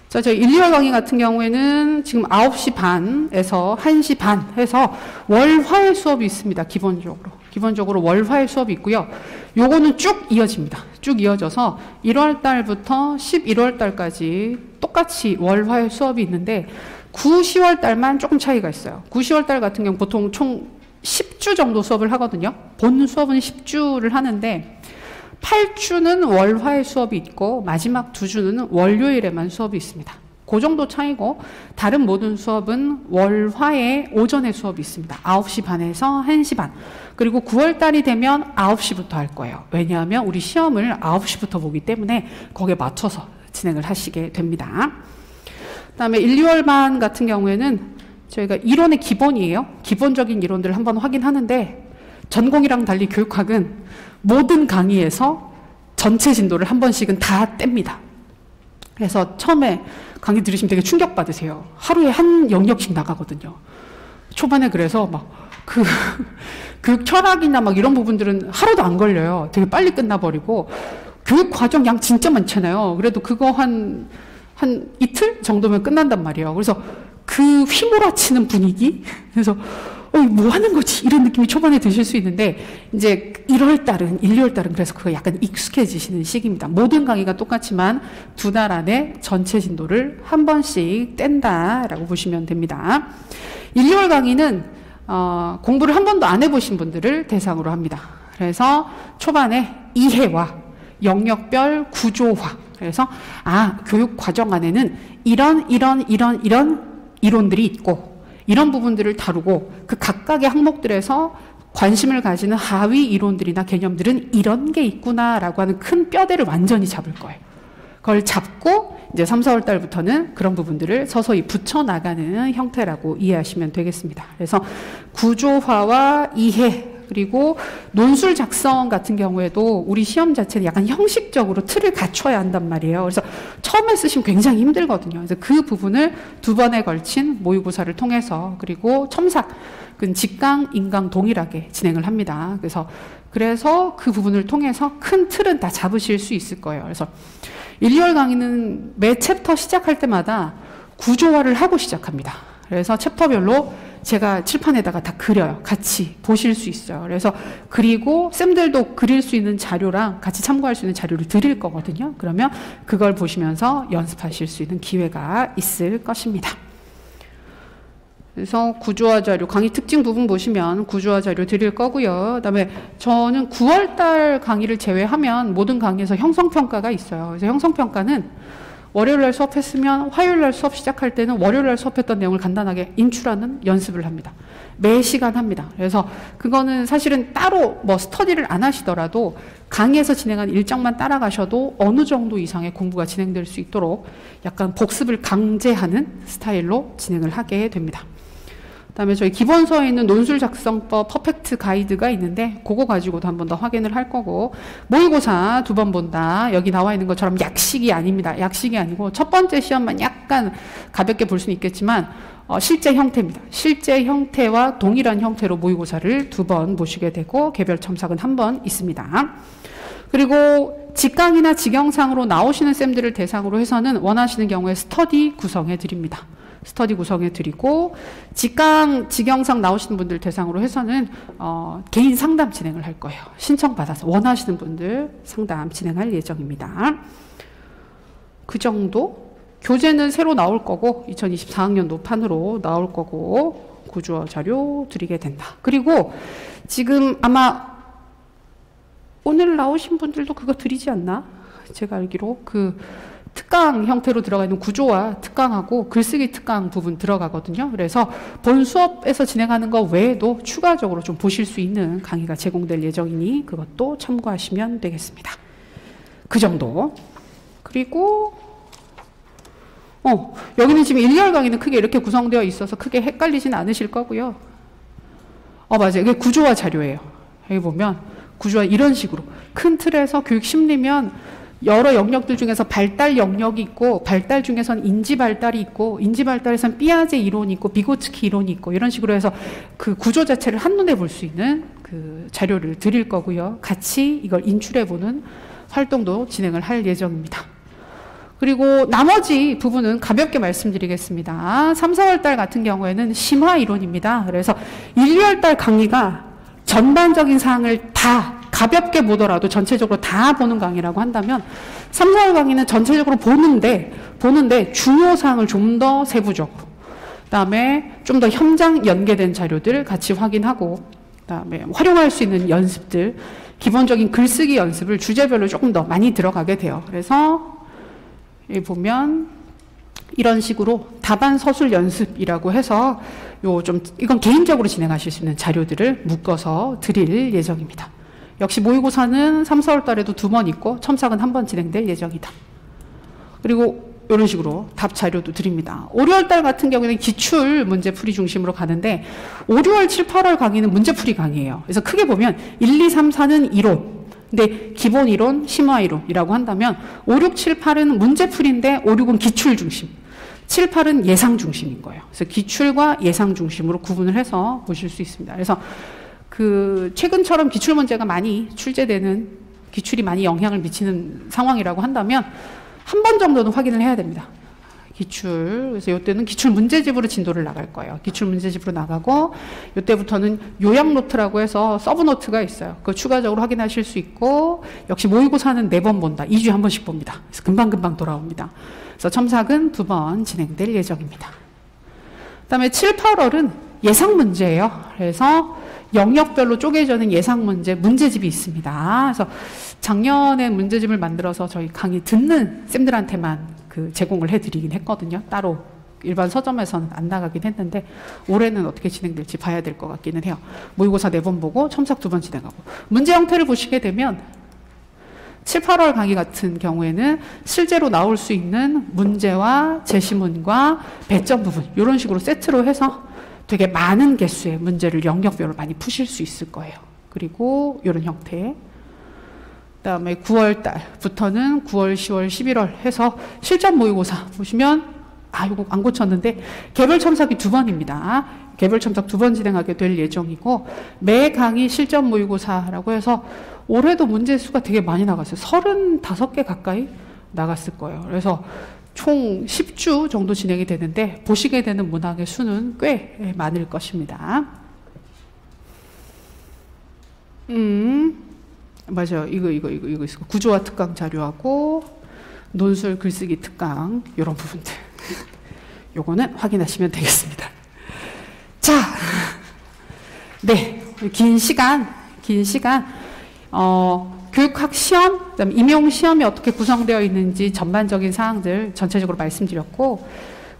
자, 저희 1, 2월 강의 같은 경우에는 지금 9시 반에서 1시 반 해서 월화의 수업이 있습니다. 기본적으로 월화의 수업이 있고요. 요거는 쭉 이어집니다. 쭉 이어져서 1월 달부터 11월 달까지 똑같이 월화의 수업이 있는데 9, 10월 달만 조금 차이가 있어요. 9, 10월 달 같은 경우 보통 총 10주 정도 수업을 하거든요. 본 수업은 10주를 하는데 8주는 월화의 수업이 있고 마지막 2주는 월요일에만 수업이 있습니다. 그 정도 차이고 다른 모든 수업은 월화의 오전에 수업이 있습니다. 9시 반에서 1시 반. 그리고 9월 달이 되면 9시부터 할 거예요. 왜냐하면 우리 시험을 9시부터 보기 때문에 거기에 맞춰서 진행을 하시게 됩니다. 그다음에 1, 2월 반 같은 경우에는 저희가 이론의 기본이에요. 기본적인 이론들을 한번 확인하는데 전공이랑 달리 교육학은 모든 강의에서 전체 진도를 한 번씩은 다 뗍니다. 그래서 처음에 강의 들으시면 되게 충격받으세요. 하루에 한 영역씩 나가거든요. 초반에 그래서 막 그 철학이나 막 이런 부분들은 하루도 안 걸려요. 되게 빨리 끝나버리고 교육 과정 양 진짜 많잖아요. 그래도 그거 한 이틀 정도면 끝난단 말이에요. 그래서 그 휘몰아치는 분위기? 그래서 뭐 하는 거지? 이런 느낌이 초반에 드실 수 있는데 이제 1월 달은 1, 2월 달은 그래서 그거 약간 익숙해지시는 시기입니다. 모든 강의가 똑같지만 2달 안에 전체 진도를 한 번씩 뗀다라고 보시면 됩니다. 1, 2월 강의는 공부를 한 번도 안 해보신 분들을 대상으로 합니다. 그래서 초반에 이해와 영역별 구조화. 그래서 교육 과정 안에는 이런 이론들이 있고 이런 부분들을 다루고 그 각각의 항목들에서 관심을 가지는 하위 이론들이나 개념들은 이런 게 있구나라고 하는 큰 뼈대를 완전히 잡을 거예요. 그걸 잡고 이제 3, 4월 달부터는 그런 부분들을 서서히 붙여나가는 형태라고 이해하시면 되겠습니다. 그래서 구조화와 이해 그리고 논술 작성 같은 경우에도 우리 시험 자체는 약간 형식적으로 틀을 갖춰야 한단 말이에요. 그래서 처음에 쓰시면 굉장히 힘들거든요. 그래서 그 부분을 2번에 걸친 모의고사를 통해서 그리고 첨삭은 직강, 인강 동일하게 진행을 합니다. 그래서 그 부분을 통해서 큰 틀은 다 잡으실 수 있을 거예요. 그래서 1, 2월 강의는 매 챕터 시작할 때마다 구조화를 하고 시작합니다. 그래서 챕터별로 제가 칠판에다가 다 그려요. 같이 보실 수 있어요. 그래서 그리고 쌤들도 그릴 수 있는 자료랑 같이 참고할 수 있는 자료를 드릴 거거든요. 그러면 그걸 보시면서 연습하실 수 있는 기회가 있을 것입니다. 그래서 구조화 자료, 강의 특징 부분 보시면 구조화 자료 드릴 거고요. 그다음에 저는 9월 달 강의를 제외하면 모든 강의에서 형성평가가 있어요. 그래서 형성평가는 월요일 날 수업했으면 화요일 날 수업 시작할 때는 월요일 날 수업했던 내용을 간단하게 인출하는 연습을 합니다. 매 시간 합니다. 그래서 그거는 사실은 따로 뭐 스터디를 안 하시더라도 강의에서 진행한 일정만 따라가셔도 어느 정도 이상의 공부가 진행될 수 있도록 약간 복습을 강제하는 스타일로 진행을 하게 됩니다. 그다음에 저희 기본서에 있는 논술 작성법 퍼펙트 가이드가 있는데 그거 가지고도 한 번 더 확인을 할 거고 모의고사 2번 본다. 여기 나와 있는 것처럼 약식이 아닙니다. 약식이 아니고 첫 번째 시험만 약간 가볍게 볼 수는 있겠지만 실제 형태입니다. 실제 형태와 동일한 형태로 모의고사를 2번 보시게 되고 개별 첨삭은 1번 있습니다. 그리고 직강이나 직영상으로 나오시는 쌤들을 대상으로 해서는 원하시는 경우에 스터디 구성해 드립니다. 스터디 구성해 드리고, 직강, 직영상 나오시는 분들 대상으로 해서는 개인 상담 진행을 할 거예요. 신청받아서 원하시는 분들 상담 진행할 예정입니다. 그 정도? 교재는 새로 나올 거고 2024학년도 판으로 나올 거고 구조 자료 드리게 된다. 그리고 지금 아마 오늘 나오신 분들도 그거 드리지 않나? 제가 알기로 그 특강 형태로 들어가 있는 구조와 특강하고 글쓰기 특강 부분 들어가거든요. 그래서 본 수업에서 진행하는 거 외에도 추가적으로 좀 보실 수 있는 강의가 제공될 예정이니 그것도 참고하시면 되겠습니다. 그 정도. 그리고 여기는 지금 1열 강의는 크게 이렇게 구성되어 있어서 크게 헷갈리진 않으실 거고요. 맞아요. 이게 구조화 자료예요. 여기 보면 구조화 이런 식으로 큰 틀에서 교육 심리면 여러 영역들 중에서 발달 영역이 있고, 발달 중에서는 인지 발달이 있고, 인지 발달에서는 삐아제 이론이 있고, 비고츠키 이론이 있고, 이런 식으로 해서 그 구조 자체를 한눈에 볼 수 있는 그 자료를 드릴 거고요. 같이 이걸 인출해보는 활동도 진행을 할 예정입니다. 그리고 나머지 부분은 가볍게 말씀드리겠습니다. 3, 4월 달 같은 경우에는 심화 이론입니다. 그래서 1, 2월 달 강의가 전반적인 사항을 다 가볍게 보더라도 전체적으로 다 보는 강의라고 한다면 3, 4월 강의는 전체적으로 보는데 중요 사항을 좀 더 세부적으로, 그다음에 좀 더 현장 연계된 자료들 같이 확인하고, 그다음에 활용할 수 있는 연습들, 기본적인 글쓰기 연습을 주제별로 조금 더 많이 들어가게 돼요. 그래서 여기 보면 이런 식으로 답안 서술 연습이라고 해서 이건 개인적으로 진행하실 수 있는 자료들을 묶어서 드릴 예정입니다. 역시 모의고사는 3, 4월 달에도 2번 있고 첨삭은 1번 진행될 예정이다. 그리고 이런 식으로 답 자료도 드립니다. 5, 6월 달 같은 경우에는 기출 문제풀이 중심으로 가는데 5, 6월, 7, 8월 강의는 문제풀이 강의예요. 그래서 크게 보면 1, 2, 3, 4는 이론, 근데 기본 이론, 심화 이론이라고 한다면 5, 6, 7, 8은 문제풀이인데 5, 6은 기출 중심, 7, 8은 예상 중심인 거예요. 그래서 기출과 예상 중심으로 구분을 해서 보실 수 있습니다. 그래서 최근처럼 기출 문제가 많이 출제되는, 기출이 많이 영향을 미치는 상황이라고 한다면 한 번 정도는 확인을 해야 됩니다. 기출. 그래서 이때는 기출 문제집으로 진도를 나갈 거예요. 기출 문제집으로 나가고, 이때부터는 요약 노트라고 해서 서브 노트가 있어요. 그거 추가적으로 확인하실 수 있고, 역시 모의고사는 4번 본다. 2주에 한 번씩 봅니다. 그래서 금방금방 돌아옵니다. 그래서 첨삭은 2번 진행될 예정입니다. 그다음에 7, 8월은 예상 문제예요. 그래서 영역별로 쪼개져 있는 예상 문제, 문제집이 있습니다. 그래서 작년에 문제집을 만들어서 저희 강의 듣는 쌤들한테만 제공을 해드리긴 했거든요. 따로 일반 서점에서는 안 나가긴 했는데 올해는 어떻게 진행될지 봐야 될 것 같기는 해요. 모의고사 4번 보고 첨삭 2번 진행하고, 문제 형태를 보시게 되면 7, 8월 강의 같은 경우에는 실제로 나올 수 있는 문제와 제시문과 배점 부분 이런 식으로 세트로 해서 되게 많은 개수의 문제를 영역별로 많이 푸실 수 있을 거예요. 그리고 이런 형태. 그다음에 9월 달부터는 9월, 10월, 11월 해서 실전 모의고사 보시면 이거 안 고쳤는데 개별 첨삭이 2번입니다. 개별 첨삭 2번 진행하게 될 예정이고, 매 강의 실전 모의고사라고 해서 올해도 문제 수가 되게 많이 나갔어요. 35개 가까이 나갔을 거예요. 그래서 총 10주 정도 진행이 되는데 보시게 되는 문항의 수는 꽤 많을 것입니다. 맞아요. 이거 있어. 구조화 특강 자료하고 논술 글쓰기 특강 이런 부분들. 요거는 확인하시면 되겠습니다. 자, 네, 긴 시간 교육학 시험, 그다음에 임용 시험이 어떻게 구성되어 있는지 전반적인 사항들 전체적으로 말씀드렸고,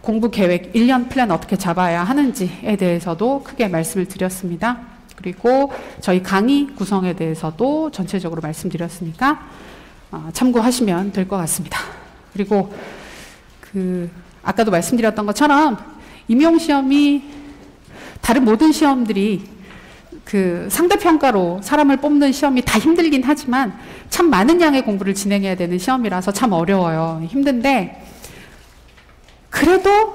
공부 계획 1년 플랜 어떻게 잡아야 하는지에 대해서도 크게 말씀을 드렸습니다. 그리고 저희 강의 구성에 대해서도 전체적으로 말씀드렸으니까 참고하시면 될 것 같습니다. 그리고 아까도 말씀드렸던 것처럼 임용 시험이 다른 모든 시험들이 상대평가로 사람을 뽑는 시험이 다 힘들긴 하지만 참 많은 양의 공부를 진행해야 되는 시험이라서 참 어려워요. 힘든데 그래도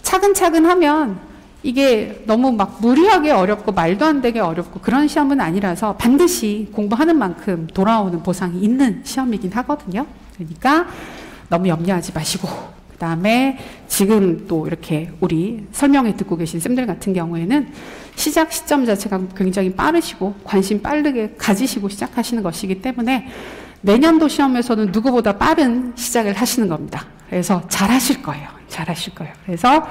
차근차근 하면 이게 너무 막 무리하게 어렵고 말도 안 되게 어렵고 그런 시험은 아니라서 반드시 공부하는 만큼 돌아오는 보상이 있는 시험이긴 하거든요. 그러니까 너무 염려하지 마시고, 그 다음에 지금 또 이렇게 우리 설명회 듣고 계신 쌤들 같은 경우에는 시작 시점 자체가 굉장히 빠르시고 관심 빠르게 가지시고 시작하시는 것이기 때문에 내년도 시험에서는 누구보다 빠른 시작을 하시는 겁니다. 그래서 잘 하실 거예요. 잘 하실 거예요. 그래서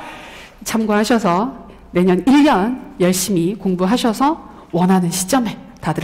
참고하셔서 내년 1년 열심히 공부하셔서 원하는 시점에 다들